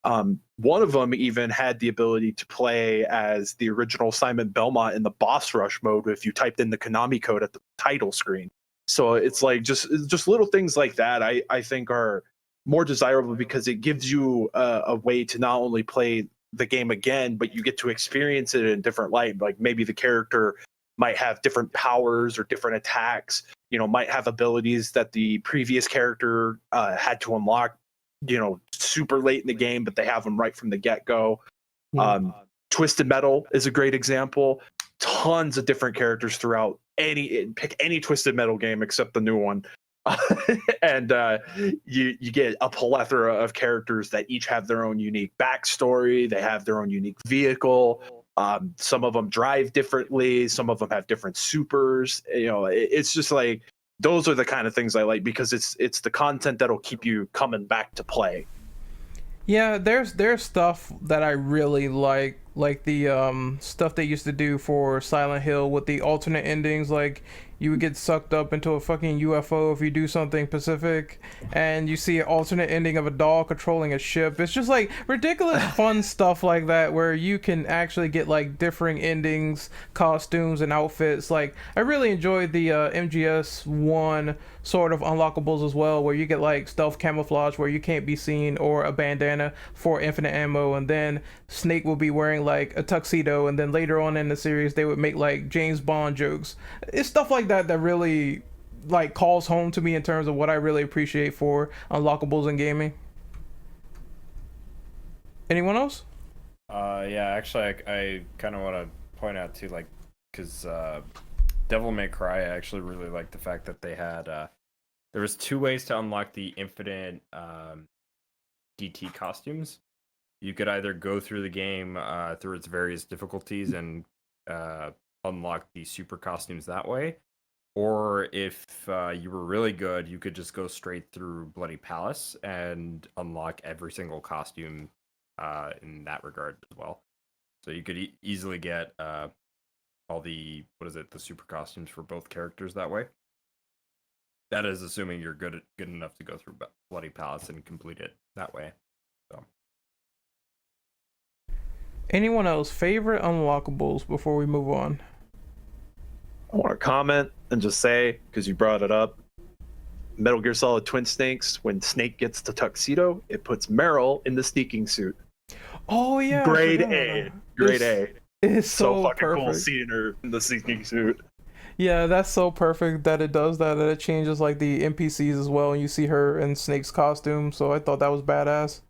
One of them even had the ability to play as the original Simon Belmont in the boss rush mode if you typed in the Konami code at the title screen. So it's like just little things like that I think are more desirable because it gives you a way to not only play the game again, but you get to experience it in a different light. Like maybe the character might have different powers or different attacks, might have abilities that the previous character had to unlock, super late in the game, but they have them right from the get-go. Twisted Metal is a great example. Tons of different characters throughout pick any Twisted Metal game except the new one. And you get a plethora of characters that each have their own unique backstory. They have their own unique vehicle. Some of them drive differently. Some of them have different supers. It's just like those are the kind of things I like because it's the content that'll keep you coming back to play. Yeah, there's stuff that I really like the stuff they used to do for Silent Hill with the alternate endings. Like you would get sucked up into a fucking UFO if you do something specific, and you see an alternate ending of a doll controlling a ship. It's just like ridiculous fun stuff like that where you can actually get like differing endings, costumes, and outfits. Like I really enjoyed the MGS1 sort of unlockables as well, where you get like stealth camouflage where you can't be seen, or a bandana for infinite ammo, and then Snake will be wearing like a tuxedo, and then later on in the series they would make like James Bond jokes. It's stuff like that really like calls home to me in terms of what I really appreciate for unlockables in gaming. Anyone else? Yeah, actually I kind of want to point out too, like, because Devil May Cry, I actually really like the fact that they had there was two ways to unlock the infinite DT costumes. You could either go through the game through its various difficulties and unlock the super costumes that way, or if you were really good, you could just go straight through Bloody Palace and unlock every single costume in that regard as well. So you could easily get all the the super costumes for both characters that way. That is assuming you're good enough to go through Bloody Palace and complete it that way. So. Anyone else favorite unlockables before we move on? I want to comment and just say, because you brought it up, Metal Gear Solid Twin Snakes, when Snake gets the tuxedo, it puts Meryl in the sneaking suit. Oh yeah, Grade A. It's so fucking perfect. cool seeing her in the sneaking suit. Yeah, that's so perfect that it does that it changes like the NPCs as well, and you see her in Snake's costume. So I thought that was badass.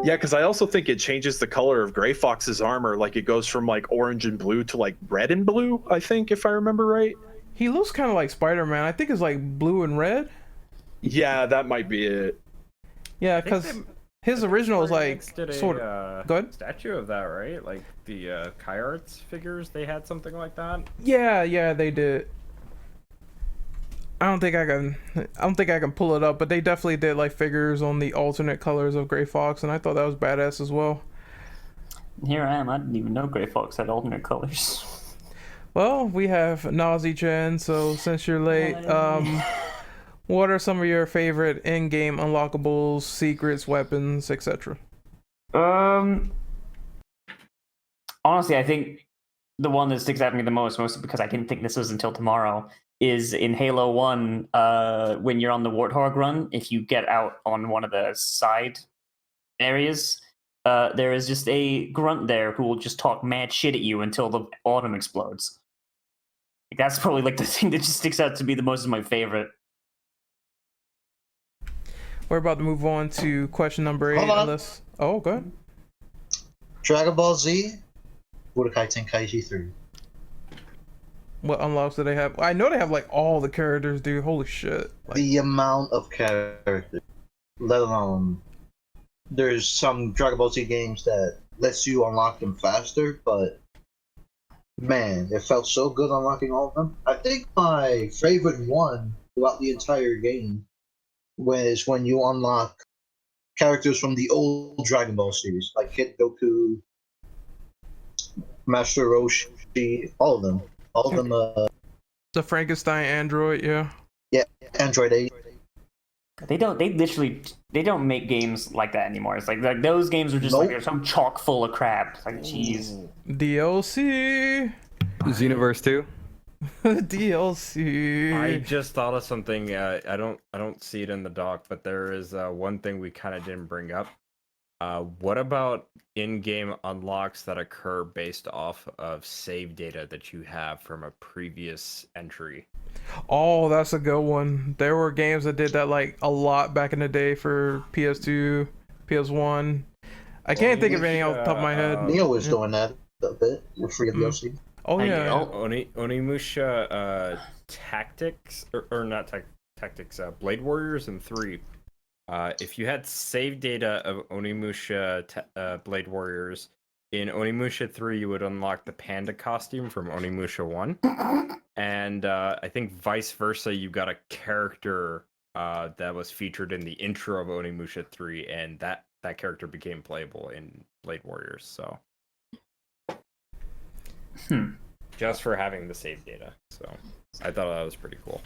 Yeah, because I also think it changes the color of Gray Fox's armor. Like it goes from like orange and blue to like red and blue, I think, if I remember right. He looks kind of like Spider-Man. I think it's like blue and red. Yeah, that might be it. Yeah, I think because they- his original was Square like Enix did sort a of. Go ahead. statue of that, right? Like the Kai Arts figures, they had something like that. Yeah, they did. I don't think I can pull it up, but they definitely did like figures on the alternate colors of Gray Fox, and I thought that was badass as well. Here I am. I didn't even know Gray Fox had alternate colors. Well, we have Nazi-chan, so since you're late, what are some of your favorite in-game unlockables, secrets, weapons, etc.? Honestly, I think the one that sticks out to me the most, mostly because I didn't think this was until tomorrow, is in Halo 1, when you're on the Warthog run, if you get out on one of the side areas, there is just a grunt there who will just talk mad shit at you until the autumn explodes. Like, that's probably like the thing that just sticks out to be the most of my favorite. We're about to move on to question number 8, Hold on. unless... Oh, go ahead. Dragon Ball Z, Budokai Tenkaichi 3. What unlocks do they have? I know they have like all the characters, dude. Holy shit. Like, The amount of characters, let alone there's some Dragon Ball Z games that lets you unlock them faster, but man, it felt so good unlocking all of them. I think my favorite one throughout the entire game was when you unlock characters from the old Dragon Ball series, like Kid Goku, Master Roshi, all of them. All of them, the Frankenstein android, yeah. Android 8. They don't make games like that anymore. It's like those games are just like Nope. there's some chock full of crap. It's like, jeez. DLC. Xenoverse 2. DLC. I just thought of something. I don't see it in the doc, but there is one thing we kind of didn't bring up. What about in-game unlocks that occur based off of save data that you have from a previous entry? Oh, that's a good one. There were games that did that like a lot back in the day for PS2, PS1. I can't think of any off the top of my head. Neo was doing that a bit with free DLC. Oh I yeah. know. Onimusha Tactics or not Tactics, Blade Warriors and 3. If you had save data of Onimusha Blade Warriors, in Onimusha 3 you would unlock the panda costume from Onimusha 1. And I think vice versa, you got a character that was featured in the intro of Onimusha 3, and that character became playable in Blade Warriors, so... Just for having the save data, so I thought that was pretty cool.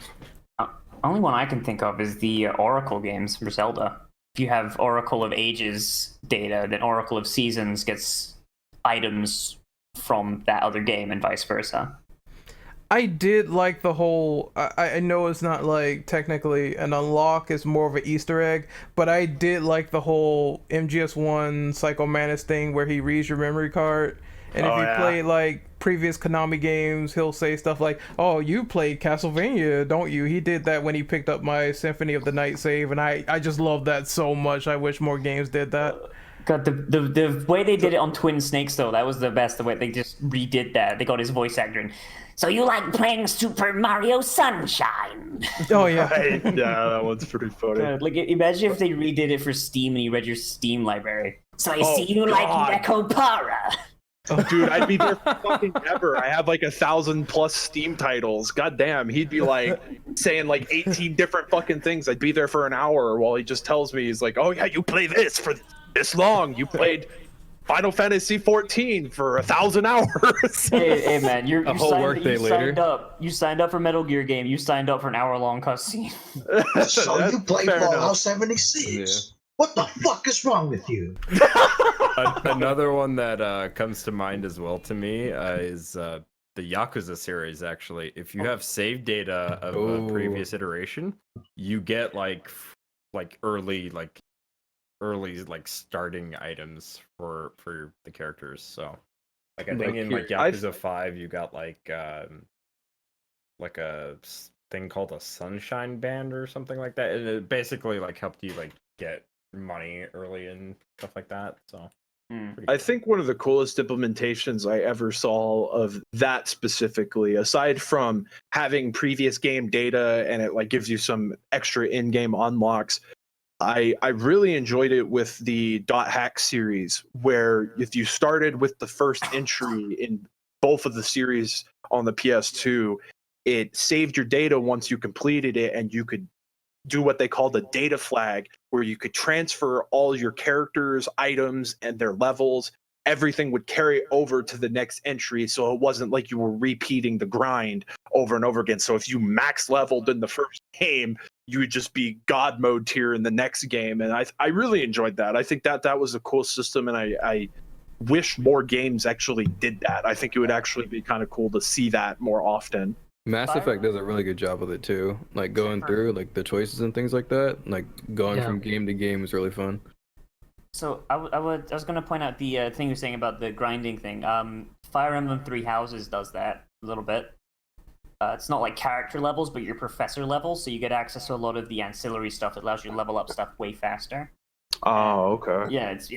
Only one I can think of is the Oracle games for Zelda. If you have Oracle of Ages data, then Oracle of Seasons gets items from that other game and vice versa. I did like the whole. I know it's not like technically an unlock; it's more of an Easter egg. But I did like the whole MGS1 Psycho Mantis thing where he reads your memory card, and if you play like previous Konami games, he'll say stuff like, "Oh, you played Castlevania, don't you?" He did that when he picked up my Symphony of the Night save, and I just love that so much. I wish more games did that. God, the way they did it on Twin Snakes, though, that was the best. The way they just redid that. They got his voice actor in. So you like playing Super Mario Sunshine? Oh yeah. Right. Yeah, that one's pretty funny. God, like, imagine if they redid it for Steam and you read your Steam library. So I see you God. like Nekopara. Dude, I'd be there for fucking ever. I have like 1,000+ Steam titles. God damn, he'd be like saying like 18 different fucking things. I'd be there for an hour while he just tells me, he's like, "Oh yeah, you play this for this long. You played Final Fantasy 14 for 1,000 hours." Hey man, you whole workday later. signed up. You signed up for Metal Gear game. You signed up for an hour-long cutscene. So you play fair Fallout enough. 76? Yeah. What the fuck is wrong with you? Another one that comes to mind as well to me is the Yakuza series. Actually, if you have save data of a previous iteration, you get like early starting items for the characters. So like I think in like Yakuza 5 you got like a thing called a sunshine band or something like that, and it basically like helped you like get money early and stuff like that. So pretty I cool. think one of the coolest implementations I ever saw of that specifically, aside from having previous game data and it like gives you some extra in-game unlocks, I really enjoyed it with the .hack series, where if you started with the first entry in both of the series on the PS2, it saved your data once you completed it, and you could do what they called a data flag, where you could transfer all your characters, items, and their levels. Everything would carry over to the next entry, so it wasn't like you were repeating the grind over and over again. So if you max leveled in the first game, you would just be God mode tier in the next game. And I really enjoyed that. I think that was a cool system, and I wish more games actually did that. I think it would actually be kind of cool to see that more often. Mass Effect does a really good job with it too. Like going through like the choices and things like that. Like going from game to game is really fun. So I was going to point out the thing you're saying about the grinding thing. Fire Emblem Three Houses does that a little bit. It's not like character levels, but your professor levels, so you get access to a lot of the ancillary stuff that allows you to level up stuff way faster. Oh, okay. Yeah, it's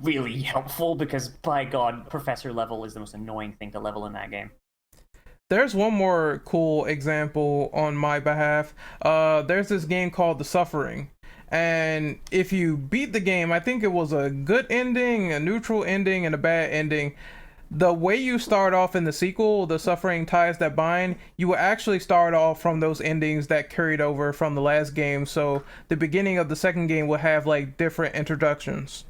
really helpful because, by God, professor level is the most annoying thing to level in that game. There's one more cool example on my behalf. There's this game called The Suffering. And if you beat the game, I think it was a good ending, a neutral ending, and a bad ending. The way you start off in the sequel, The Suffering Ties That Bind, you will actually start off from those endings that carried over from the last game. So the beginning of the second game will have like different introductions.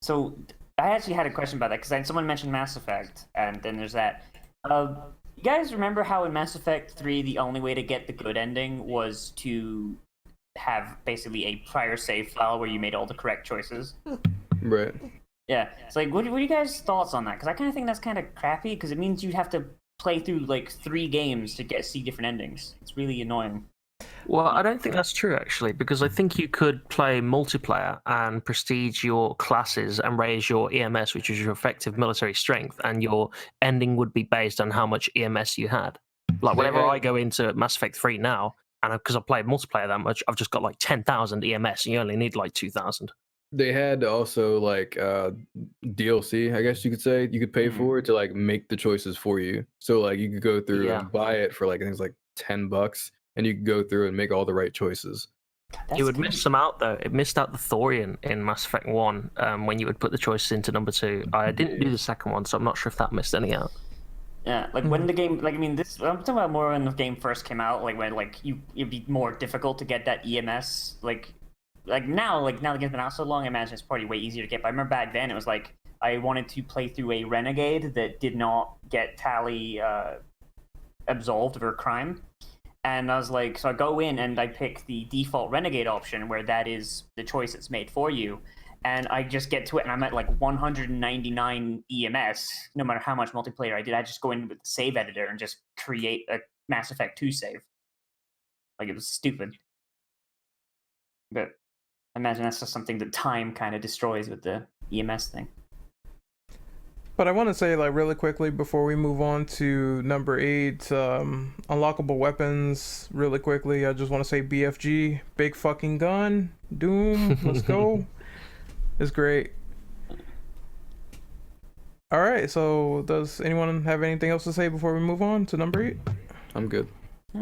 So I actually had a question about that because someone mentioned Mass Effect, and then there's that. You guys remember how in Mass Effect 3 the only way to get the good ending was to have basically a prior save file where you made all the correct choices? Right. Yeah. It's like, what are you guys' thoughts on that? Because I kind of think that's kind of crappy because it means you'd have to play through like 3 games to see different endings. It's really annoying. Well, I don't think that's true, actually, because I think you could play multiplayer and prestige your classes and raise your EMS, which is your effective military strength, and your ending would be based on how much EMS you had. Like, whenever I go into Mass Effect 3 now, and because I played multiplayer that much, I've just got like 10,000 EMS, and you only need like 2,000. They had also like DLC, I guess you could say. You could pay for it to like make the choices for you. So like you could go through and buy it for like I think it's like $10, and you could go through and make all the right choices. You would miss some out though. It missed out the Thorian in Mass Effect 1 when you would put the choices into number 2. I didn't do the second one, so I'm not sure if that missed any out. Yeah, like when the game, like I mean, I'm talking about more when the game first came out, like when like it'd be more difficult to get that EMS, like now the game's been out so long, I imagine it's probably way easier to get. But I remember back then it was like I wanted to play through a renegade that did not get Tally absolved of her crime. And I was like, so I go in and I pick the default renegade option where that is the choice that's made for you. And I just get to it and I'm at like 199 EMS, no matter how much multiplayer I did. I just go in with the save editor and just create a Mass Effect 2 save. Like, it was stupid. But I imagine that's just something that time kind of destroys with the EMS thing. But I want to say, like, really quickly before we move on to number 8, unlockable weapons. Really quickly, I just want to say BFG, big fucking gun, Doom, let's go. It's great. All right, so does anyone have anything else to say before we move on to number 8? I'm good.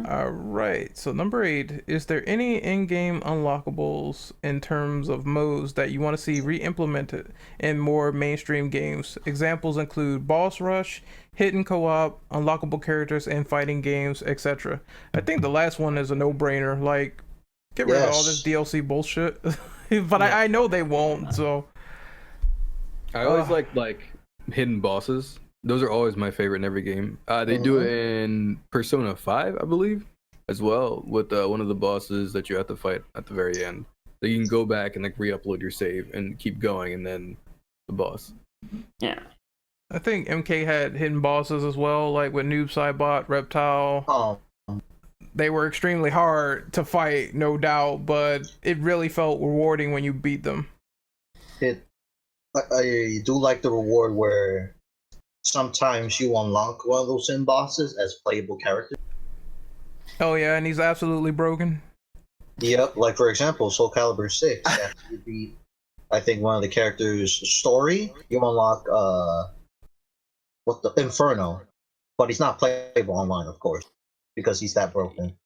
All right, so number 8, is there any in-game unlockables in terms of modes that you want to see re-implemented in more mainstream games? Examples include boss rush, hidden co-op, unlockable characters in fighting games, etc. I think the last one is a no-brainer. Like, get rid of all this DLC bullshit. But yeah. I know they won't, so... I always like hidden bosses. Those are always my favorite in every game. They do it in Persona 5, I believe, as well, with one of the bosses that you have to fight at the very end. So you can go back and like re-upload your save and keep going, and then the boss. Yeah. I think MK had hidden bosses as well, like with Noob Saibot, Reptile. Oh. They were extremely hard to fight, no doubt, but it really felt rewarding when you beat them. I do like the reward where sometimes you unlock one of those hidden bosses as playable character. Oh yeah, and he's absolutely broken. Yep, like for example, Soul Calibur 6. After you beat, I think, one of the characters' story, you unlock what the Inferno, but he's not playable online, of course, because he's that broken.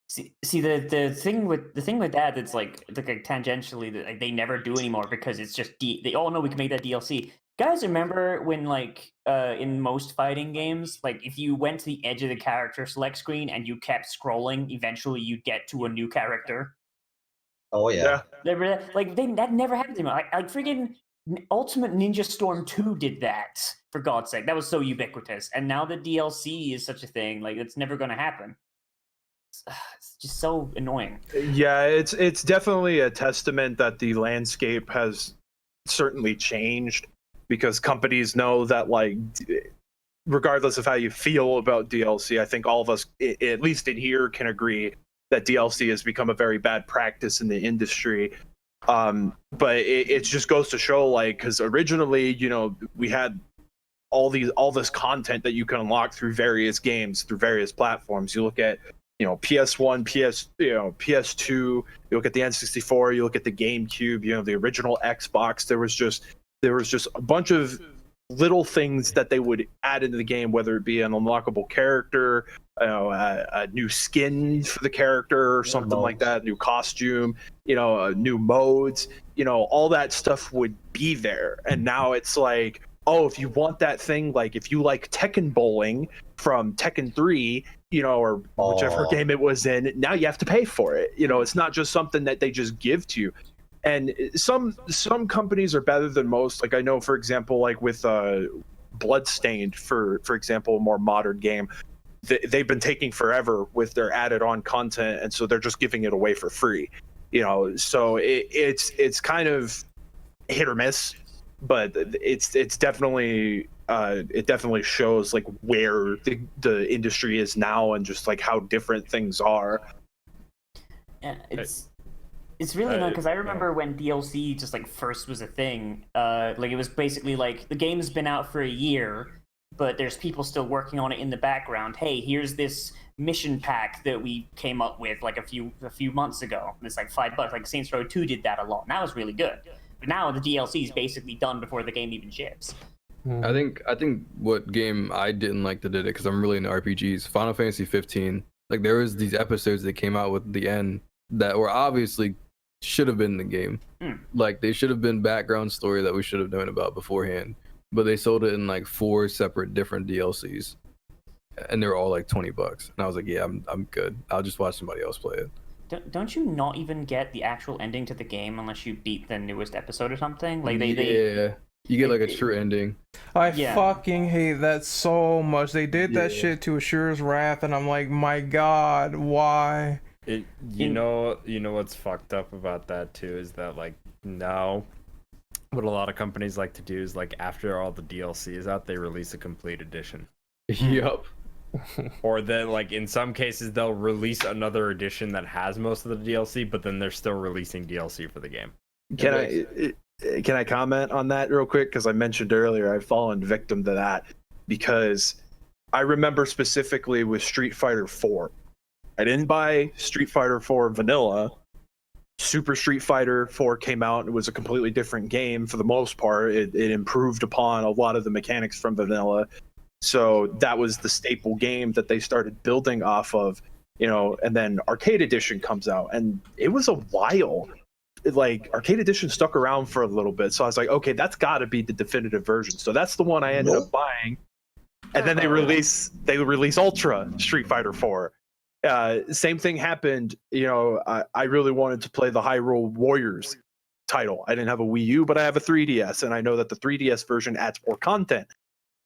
See the thing with that that's like tangentially that like, they never do anymore because it's just they all know we can make that DLC. Guys, remember when like in most fighting games, like if you went to the edge of the character select screen and you kept scrolling, eventually you get to a new character. Oh yeah. Like that never happened to me. Like freaking Ultimate Ninja Storm 2 did that, for God's sake. That was so ubiquitous. And now the DLC is such a thing. Like it's never going to happen. It's just so annoying. Yeah, it's definitely a testament that the landscape has certainly changed, because companies know that, like, regardless of how you feel about DLC, I think all of us, at least in here, can agree that DLC has become a very bad practice in the industry. But it just goes to show, like, because originally, you know, we had all this content that you can unlock through various games, through various platforms. You look at, you know, PS1, PS2, you look at the N64, you look at the GameCube, you know, the original Xbox. There was just a bunch of little things that they would add into the game, whether it be an unlockable character, you know, a new skin for the character or something like that, new costume, you know, new modes, you know, all that stuff would be there. And now it's like, oh, if you want that thing, like if you like Tekken bowling from Tekken 3, you know, or whichever game it was in, now you have to pay for it. You know, it's not just something that they just give to you. And some companies are better than most. Like I know, for example, like with Bloodstained, for example, a more modern game, they've been taking forever with their added on content, and so they're just giving it away for free. You know, so it's kind of hit or miss, but it's definitely it definitely shows like where the industry is now and just like how different things are. Yeah, it's really annoying because I remember when DLC just like first was a thing. Like it was basically like the game's been out for a year, but there's people still working on it in the background. Hey, here's this mission pack that we came up with like a few months ago. And it's like $5. Like Saints Row 2 did that a lot. That was really good. But now the DLC is basically done before the game even ships. I think what game I didn't like that did it, because I'm really into RPGs, Final Fantasy 15. Like there was these episodes that came out with the end that were obviously should have been in the game. Like they should have been background story that we should have known about beforehand, but they sold it in like 4 separate different DLCs, and they were all like $20. And I was like, yeah, I'm good. I'll just watch somebody else play it. Don't you not even get the actual ending to the game unless you beat the newest episode or something? Like you get like a true ending. I fucking hate that so much. They did that shit to Ashura's Wrath, and I'm like, my god, why? You know what's fucked up about that too is that like now what a lot of companies like to do is like after all the DLC is out, they release a complete edition. Yup. Or then like in some cases they'll release another edition that has most of the DLC, but then they're still releasing DLC for the game. Can I comment on that real quick? Because I mentioned earlier I've fallen victim to that, because I remember specifically with Street Fighter 4. I didn't buy Street Fighter 4 vanilla. Super Street Fighter 4 came out and it was a completely different game for the most part. It improved upon a lot of the mechanics from vanilla. So that was the staple game that they started building off of, you know, and then Arcade Edition comes out and it was a while. Like Arcade Edition stuck around for a little bit. So I was like, okay, that's got to be the definitive version. So that's the one I ended up buying. And then they release Ultra Street Fighter 4. Same thing happened. You know, I really wanted to play the Hyrule Warriors title. I didn't have a Wii U, but I have a 3DS, and I know that the 3DS version adds more content.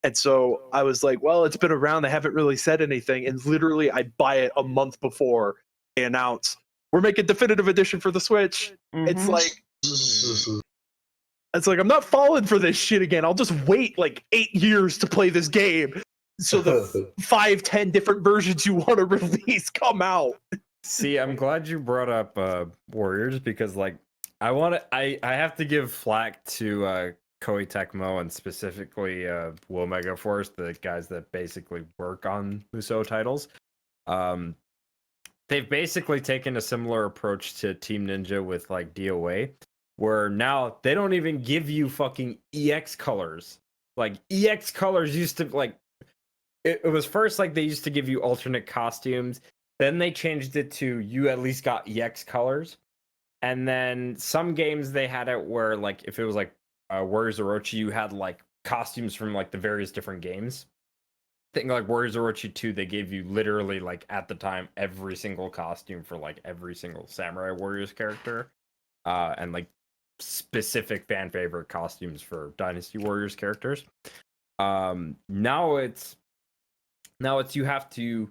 And so I was like, well, it's been around. They haven't really said anything. And literally, I buy it a month before they announce we're making definitive edition for the Switch. It's like I'm not falling for this shit again. I'll just wait like 8 years to play this game. So the 5-10 different versions you want to release come out. See, I'm glad you brought up Warriors, because like I have to give flack to Koei Tecmo and specifically Will Megaforce, the guys that basically work on Musou titles. they've basically taken a similar approach to Team Ninja with like DOA, where now they don't even give you fucking EX colors. Like EX colors used to like it was first like they used to give you alternate costumes, then they changed it to you at least got EX colors. And then some games they had it where like if it was like Warriors Orochi, you had like costumes from like the various different games. I think like Warriors Orochi 2, they gave you literally like at the time every single costume for like every single Samurai Warriors character. And like specific fan favorite costumes for Dynasty Warriors characters. Now it's you have to,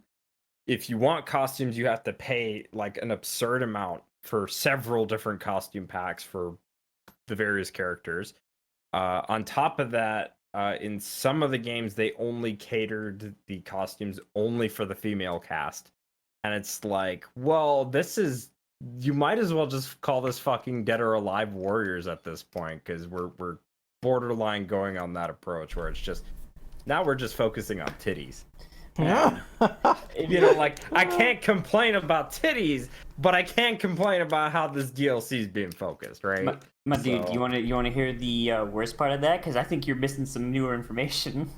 if you want costumes, you have to pay like an absurd amount for several different costume packs for the various characters. On top of that, in some of the games, they only catered the costumes only for the female cast. And it's like, well, this is, you might as well just call this fucking Dead or Alive Warriors at this point, because we're borderline going on that approach where it's just, now we're just focusing on titties. Yeah. You know, like I can't complain about titties, but I can complain about how this DLC is being focused, right? My dude, you want to hear the worst part of that? Because I think you're missing some newer information.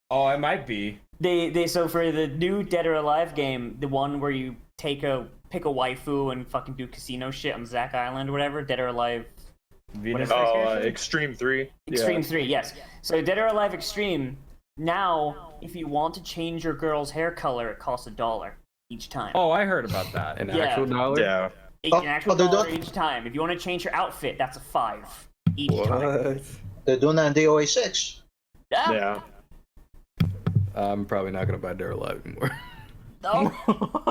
Oh, I might be. They so for the new Dead or Alive game, the one where you pick a waifu and fucking do casino shit on Zack Island or whatever, Dead or Alive. Venus Extreme 3. Extreme 3, yes. So Dead or Alive Extreme. Now, if you want to change your girl's hair color, it costs $1 each time. Oh, I heard about that. An Yeah. actual dollar? Yeah. An actual they're dollar done? each time. If you want to change her outfit, that's a $5 each time. What? They're doing that in DOA 6. Yeah. I'm probably not gonna buy Dare Alive anymore. No.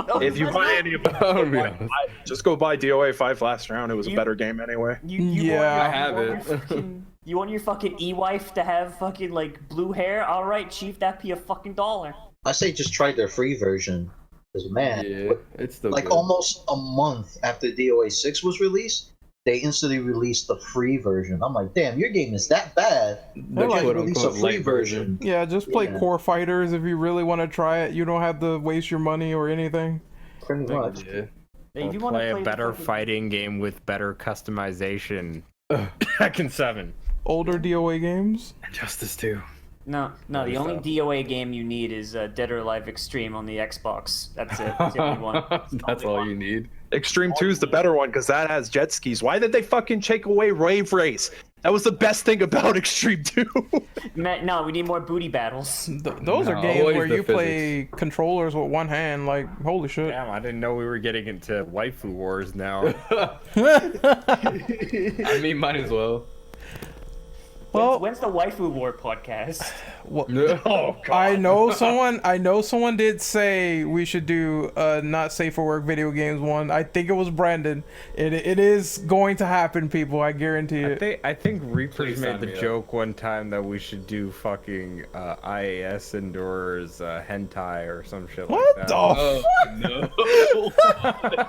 No, If you that's buy not- any of them, I'll be honest. just go buy DOA 5 last round. It was a You- better game anyway. Yeah, I have you it. want your fucking- You want your fucking e-wife to have fucking like blue hair? All right, chief, that'd be a fucking $1. I say just try their free version. Because, man, Yeah, it's still like good. almost a month after DOA 6 was released, they instantly released the free version. I'm like, damn, your game is that bad. The Why quote release a unquote free light version? Yeah, just play Yeah. Core Fighters if you really want to try it. You don't have to waste your money or anything. Pretty much. Yeah. If Or you wanna play a the better fucking- fighting game with better customization. Ugh. Tekken 7. Older DOA games. Justice 2. No, the Other only stuff. DOA game you need is Dead or Alive Extreme on the Xbox. That's it. That's the only one. That's all you need. Extreme 2 is the better one because that has jet skis. Why did they fucking take away Rave Race? That was the best thing about Extreme 2. No, we need more booty battles. Those are No, games always where the you play controllers with one hand. Like, holy shit. Damn, I didn't know we were getting into waifu wars now. I mean, might as well. Well, When's the Waifu War podcast? well, Oh, God. I know someone did say we should do not safe for work video games one. I think it was Brandon. It is going to happen, people. I guarantee it. I think Reapers Please made sign the me up. joke one time that we should do fucking IAS indoors hentai or some shit What like that. the? Oh no.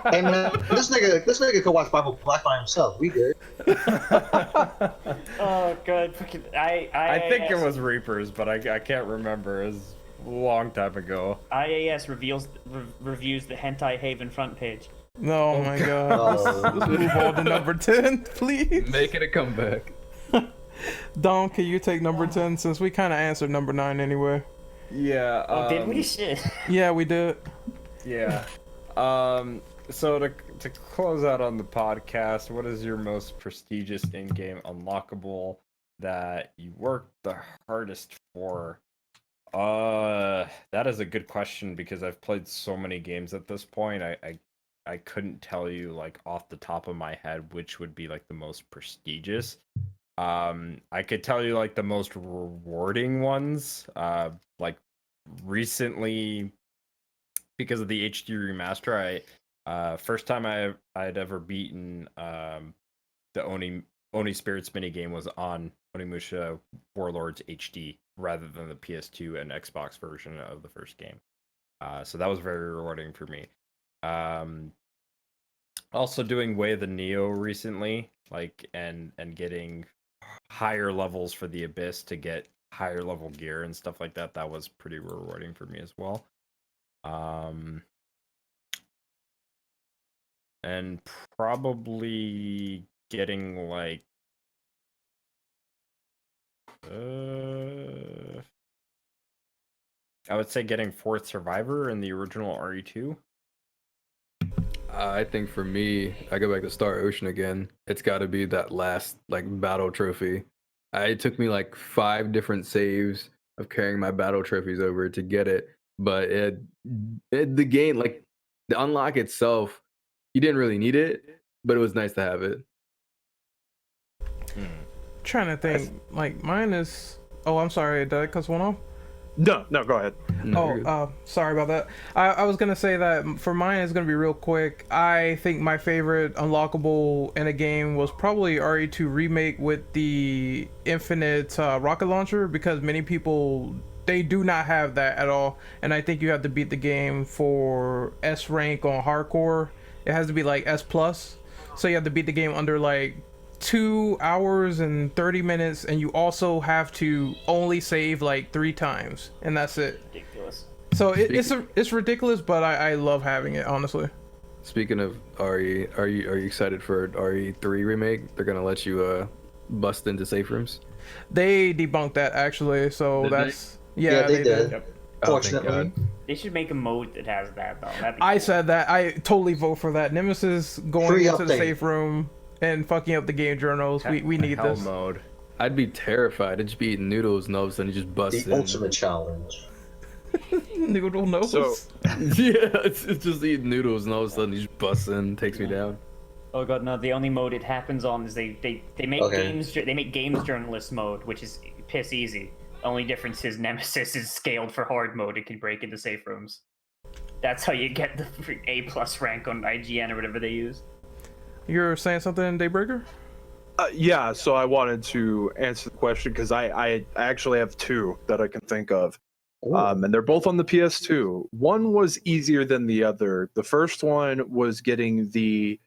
Hey man, this nigga could watch Bible Black by himself. We good. Oh god, fucking I think it was Reapers, but I can't remember. It was a long time ago. IAS reviews the Hentai Haven front page. No, oh my god. Oh. Let's move on to number 10, please. Make it a comeback. Dom, can you take number 10 since we kind of answered number 9 anyway? Yeah. Oh, did we? Shit. Yeah, we did. Yeah. So to close out on the podcast, what is your most prestigious in-game unlockable that you worked the hardest for? That is a good question because I've played so many games at this point. I couldn't tell you like off the top of my head which would be like the most prestigious. I could tell you like the most rewarding ones. Like recently, because of the HD remaster, first time I'd ever beaten the Oni Spirits minigame was on Onimusha Warlords HD rather than the PS2 and Xbox version of the first game. So that was very rewarding for me. Also doing Way of the Neo recently, like and getting higher levels for the Abyss to get higher level gear and stuff like that. That was pretty rewarding for me as well. and probably getting like I would say getting Fourth Survivor in the original RE2. I think for me, I go back to Star Ocean again. It's got to be that last like battle trophy. It took me like 5 different saves of carrying my battle trophies over to get it, but the game, like the unlock itself, you didn't really need it, but it was nice to have it. Trying to think, like mine is. Oh, I'm sorry, did I cut one off? No, go ahead. No, you're good. Sorry about that. I was gonna say that for mine, it's gonna be real quick. I think my favorite unlockable in a game was probably RE2 Remake with the infinite rocket launcher, because many people, they do not have that at all, and I think you have to beat the game for S rank on hardcore. It has to be like S plus, so you have to beat the game under like 2 hours and 30 minutes, and you also have to only save like 3 times, and that's it. Ridiculous. So it's ridiculous, but I love having it, honestly. Speaking of RE, are you excited for RE3 remake? They're gonna let you bust into safe rooms. They debunked that actually, so Did that's Yeah, they did. Yep. Oh, thank Fortunately. God. They should make a mode that has that though. That'd be I cool. said that. I totally vote for that. Nemesis going Free into the update. safe room and fucking up the game journals. We need Hell this. mode. I'd be terrified. I'd just be eating noodles and all of a sudden you just bust The in. ultimate challenge. Noodle nose. So- Yeah, it's just eating noodles and all of a sudden you just bust in, takes me down. Oh god, no! The only mode it happens on is they make Okay. games journalist mode, which is piss easy. Only difference is Nemesis is scaled for hard mode. It can break into safe rooms. That's how you get the A+ rank on IGN or whatever they use. You're saying something, Daybreaker? Yeah, so I wanted to answer the question because I actually have 2 that I can think of. And they're both on the PS2. One was easier than the other. The first one was getting the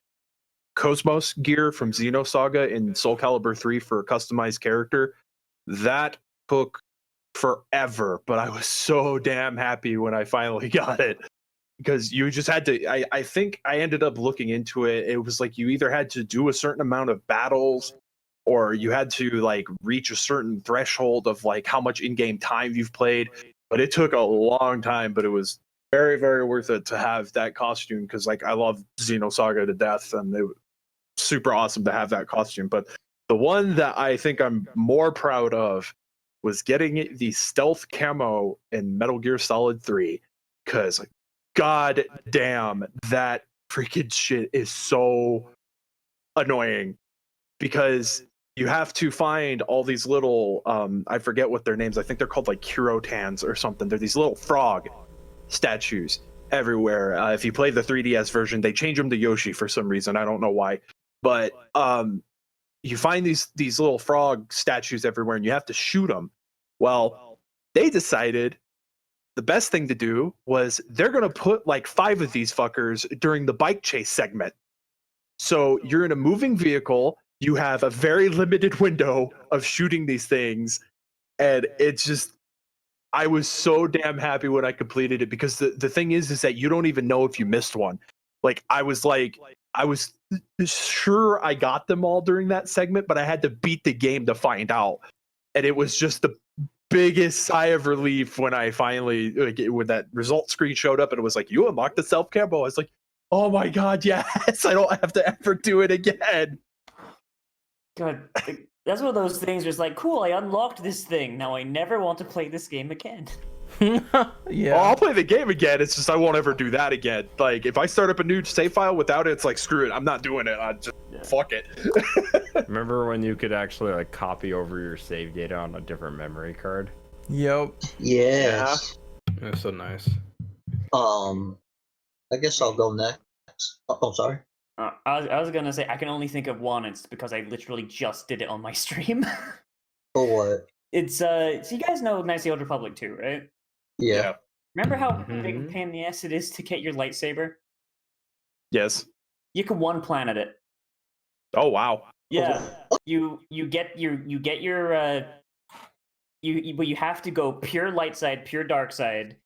Cosmos gear from Xenosaga in Soul Calibur 3 for a customized character. That took forever, but I was so damn happy when I finally got it. Because you just had to, I think I ended up looking into it. It was like you either had to do a certain amount of battles or you had to like reach a certain threshold of like how much in-game time you've played. But it took a long time, but it was very, very worth it to have that costume because like I love Xenosaga to death and it was super awesome to have that costume. But the one that I think I'm more proud of was getting the stealth camo in Metal Gear Solid 3 because god damn, that freaking shit is so annoying because you have to find all these little I forget what their names, I think they're called like Kurotans or something. They're these little frog statues everywhere. If you play the 3DS version, they change them to Yoshi for some reason. I don't know why, but you find these little frog statues everywhere and you have to shoot them. Well, they decided the best thing to do was they're going to put like 5 of these fuckers during the bike chase segment. So you're in a moving vehicle, you have a very limited window of shooting these things, and it's just, I was so damn happy when I completed it because the thing is that you don't even know if you missed one. I was sure I got them all during that segment, but I had to beat the game to find out. And it was just the biggest sigh of relief when I finally, when that result screen showed up and it was like, you unlocked the self camo. I was like, oh my god, yes, I don't have to ever do it again. God, that's one of those things where it's like, cool, I unlocked this thing. Now I never want to play this game again. Yeah. Oh, I'll play the game again. It's just I won't ever do that again. Like if I start up a new save file without it, it's like screw it. I'm not doing it. I just fuck it. Remember when you could actually like copy over your save data on a different memory card? Yep. Yes. That's so nice. I guess I'll go next. Oh, sorry. I was gonna say I can only think of one. It's because I literally just did it on my stream. For what? It's so you guys know Knights of the Old Republic 2, right? Yeah. Remember how big a pain in the ass it is to get your lightsaber? Yes. You can one planet it. Oh wow. Yeah. You get your but you have to go pure light side, pure dark side.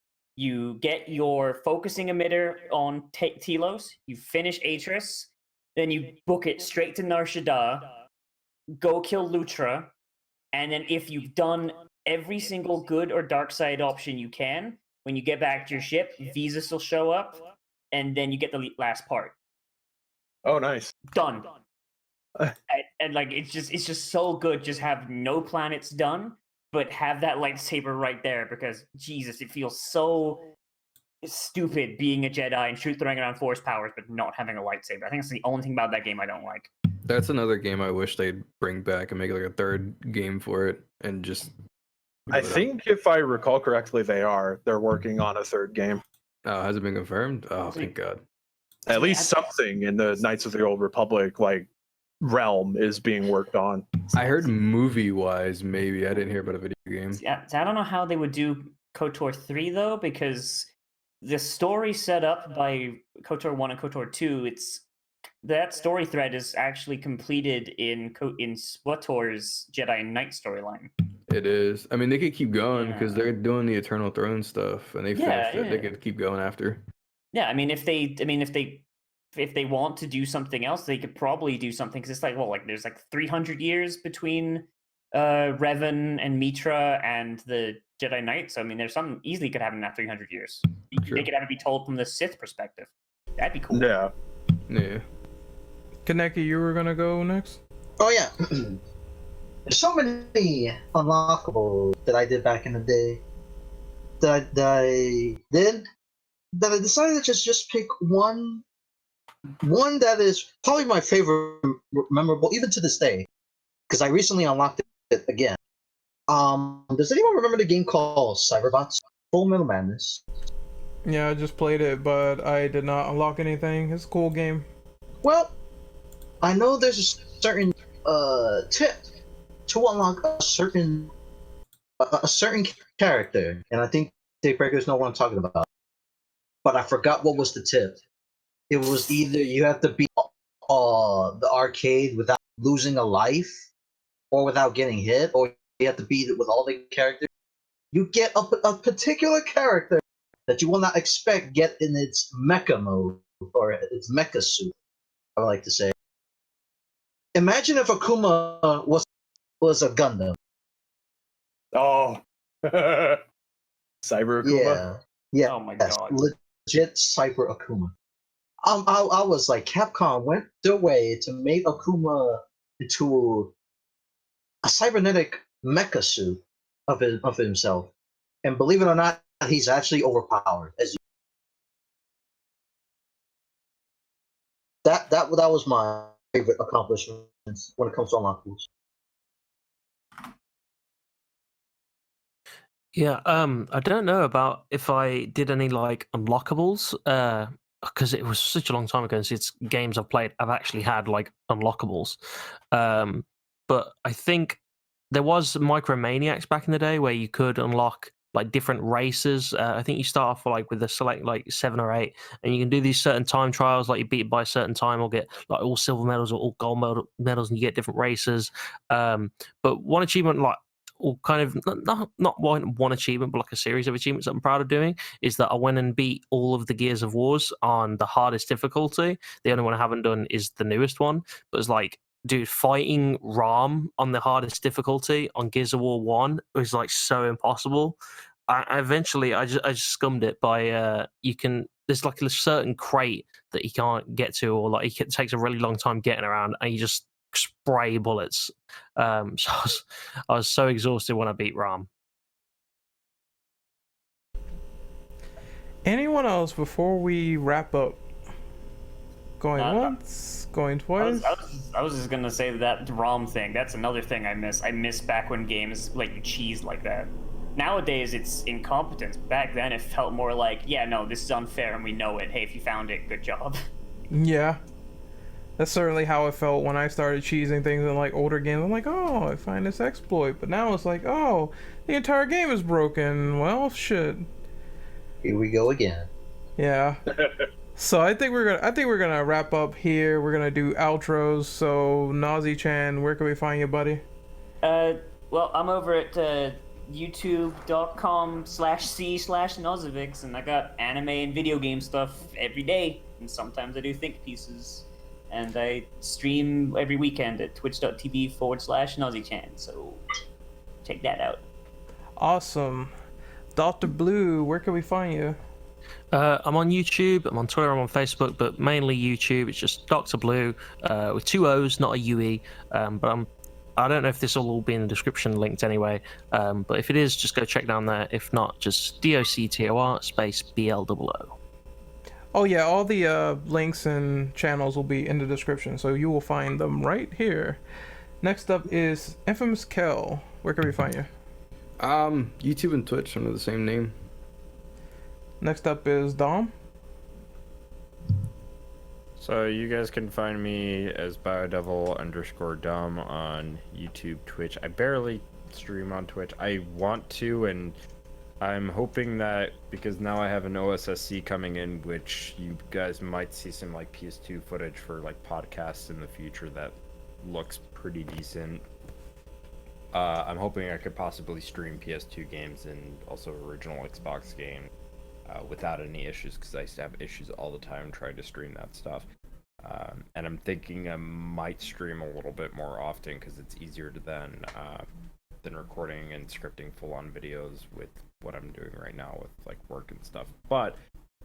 you get your focusing emitter on Telos, you finish Atris, then you book it straight to Nar Shaddaa, go kill Lutra, and then if you've done every single good or dark side option you can, when you get back to your ship, Visas will show up, and then you get the last part. Oh, nice. Done. and like it's just so good. Just have no planets done, but have that lightsaber right there, because Jesus, it feels so stupid being a Jedi and throwing around force powers but not having a lightsaber. I think it's the only thing about that game I don't like. That's another game I wish they'd bring back and make like a third game for it, and just. I think if I recall correctly, they're working on a third game. Oh, has it been confirmed? Oh, thank God. At least something in the Knights of the Old Republic like realm is being worked on. I heard movie-wise, maybe. I didn't hear about a video game. Yeah, I don't know how they would do KOTOR 3 though, because the story set up by KOTOR 1 and KOTOR 2, that story thread is actually completed in SWTOR's Jedi Knight storyline. It is. I mean, they could keep going because they're doing the Eternal Throne stuff, and they finished it. They could keep going after. Yeah, I mean, if they want to do something else, they could probably do something. Because it's like, well, like there's like 300 years between Revan and Mitra and the Jedi Knight. So I mean, there's something easily could happen in that 300 years. True. They could have it be told from the Sith perspective. That'd be cool. Yeah. Yeah. Kaneki, you were gonna go next? Oh yeah. There's so many unlockables that I did back in the day that I decided to just pick one that is probably my favorite, memorable even to this day, because I recently unlocked it again. Does anyone remember the game called Cyberbots? Full Metal Madness. Yeah, I just played it, but I did not unlock anything. It's a cool game. Well, I know there's a certain tip to unlock a certain character, and I think Daybreakers know what I'm talking about. But I forgot what was the tip. It was either you have to beat the arcade without losing a life, or without getting hit, or you have to beat it with all the characters. You get a particular character that you will not expect get in its mecha mode, or its mecha suit, I would like to say. Imagine if Akuma was a Gundam. Oh. Cyber Akuma? Yeah. Oh my god. Legit Cyber Akuma. I was like, Capcom went their way to make Akuma into a cybernetic mecha suit of himself. And believe it or not, he's actually overpowered. That was my favorite accomplishment when it comes to Unlockables. Yeah, I don't know about if I did any like unlockables, because it was such a long time ago since games I've played, I've actually had like unlockables. But I think there was Micromaniacs back in the day where you could unlock like different races. I think you start off like with a select like 7 or 8, and you can do these certain time trials, like you beat it by a certain time, or get like all silver medals or all gold medals, and you get different races. But one achievement, like, or kind of not one achievement, but like a series of achievements that I'm proud of doing, is that I went and beat all of the Gears of Wars on the hardest difficulty. The only one I haven't done is the newest one, but it's like, dude, fighting Ram on the hardest difficulty on Gears of War 1 was like so impossible. I just scummed it by there's like a certain crate that you can't get to, or like it takes a really long time getting around, and you just spray bullets. So I was so exhausted when I beat Ram. Anyone else before we wrap up? Going once, going twice. I was just gonna say that ROM thing. That's another thing I miss. I miss back when games let you cheese like that. Nowadays it's incompetence. Back then it felt more like, yeah, no, this is unfair and we know it. Hey, if you found it, good job. Yeah. That's certainly how it felt when I started cheesing things in like older games. I'm like, oh, I find this exploit, but now it's like, oh, the entire game is broken. Well, shit. Here we go again. Yeah. So I think we're gonna wrap up here. We're gonna do outros. So Nazi-chan, where can we find you, buddy? Well, I'm over at youtube.com/c/Nozovix, and I got anime and video game stuff every day, and sometimes I do think pieces. And I stream every weekend at twitch.tv/NozzyChan, so check that out. Awesome. Dr. Blue, where can we find you? I'm on YouTube, I'm on Twitter, I'm on Facebook, but mainly YouTube. It's just Dr. Blue with 2 O's, not a UE. But I don't know if this will all be in the description linked anyway. But if it is, just go check down there. If not, just DOCTOR space BLOO. Oh yeah, all the links and channels will be in the description, so you will find them right here. Next up is Infamous Kel. Where can we find you? YouTube and Twitch under the same name. Next up is Dom. So you guys can find me as biodevil_dumb on YouTube, Twitch. I barely stream on Twitch. I want to, and I'm hoping that because now I have an OSSC coming in, which you guys might see some like PS2 footage for like podcasts in the future that looks pretty decent. I'm hoping I could possibly stream PS2 games and also original Xbox games without any issues, because I used to have issues all the time trying to stream that stuff. And I'm thinking I might stream a little bit more often because it's easier to than recording and scripting full-on videos with what I'm doing right now with like work and stuff. But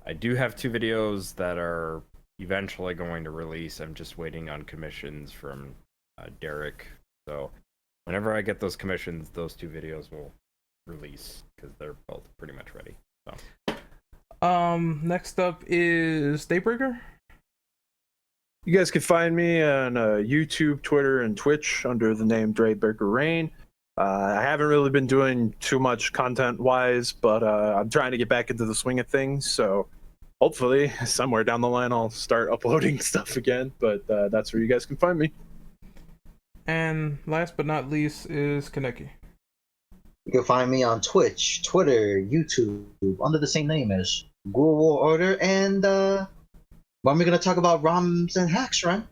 I do have 2 videos that are eventually going to release. I'm just waiting on commissions from Derek. So whenever I get those commissions, those 2 videos will release because they're both pretty much ready. So. Next up is Daybreaker. You guys can find me on YouTube, Twitter, and Twitch under the name Daybreaker Rain. I haven't really been doing too much content-wise, but I'm trying to get back into the swing of things, so hopefully somewhere down the line I'll start uploading stuff again, but that's where you guys can find me. And last but not least is Kaneki. You can find me on Twitch, Twitter, YouTube, under the same name as Ghoul War Order, and when we're gonna talk about ROMs and hacks, right?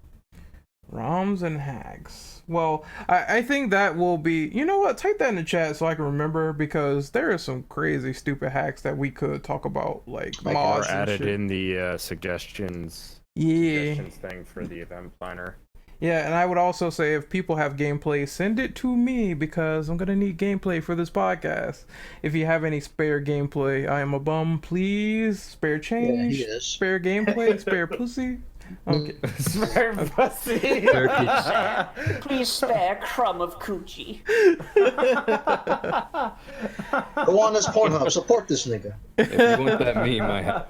ROMs and hacks. Well, I think that will be, you know what, type that in the chat so I can remember, because there are some crazy stupid hacks that we could talk about, like mods or and added shit. in the suggestions thing for the event planner. Yeah, and I would also say if people have gameplay, send it to me, because I'm gonna need gameplay for this podcast. If you have any spare gameplay, I am a bum, please. Spare change, Yeah, he is. spare gameplay, spare pussy. Okay. Spare pussy. Please spare crumb of coochie. Go on this Pornhub, support this nigga. If you want that meme, I have.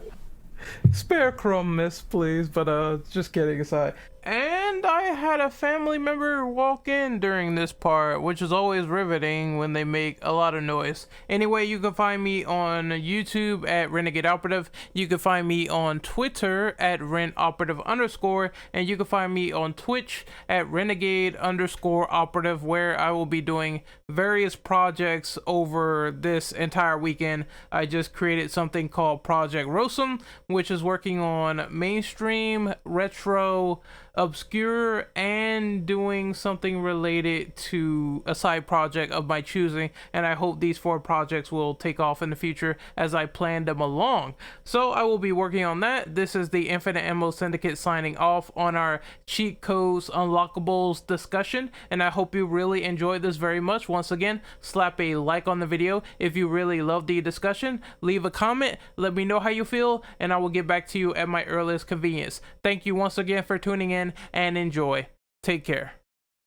Spare crumb, miss, please. But just kidding aside. And I had a family member walk in during this part, which is always riveting when they make a lot of noise. Anyway, you can find me on YouTube at Renegade Operative. You can find me on Twitter at RenOperative_, and you can find me on Twitch at Renegade_Operative, where I will be doing various projects over this entire weekend. I just created something called Project Rosum, which is working on mainstream, retro, obscure, and doing something related to a side project of my choosing, and I hope these 4 projects will take off in the future as I plan them along. So I will be working on that. This is the Infinite Ammo Syndicate signing off on our cheat codes unlockables discussion, and I hope you really enjoyed this very much. Once again, slap a like on the video if you really love the discussion. Leave a comment, let me know how you feel, and I will get back to you at my earliest convenience. Thank you once again for tuning in, and enjoy. Take care.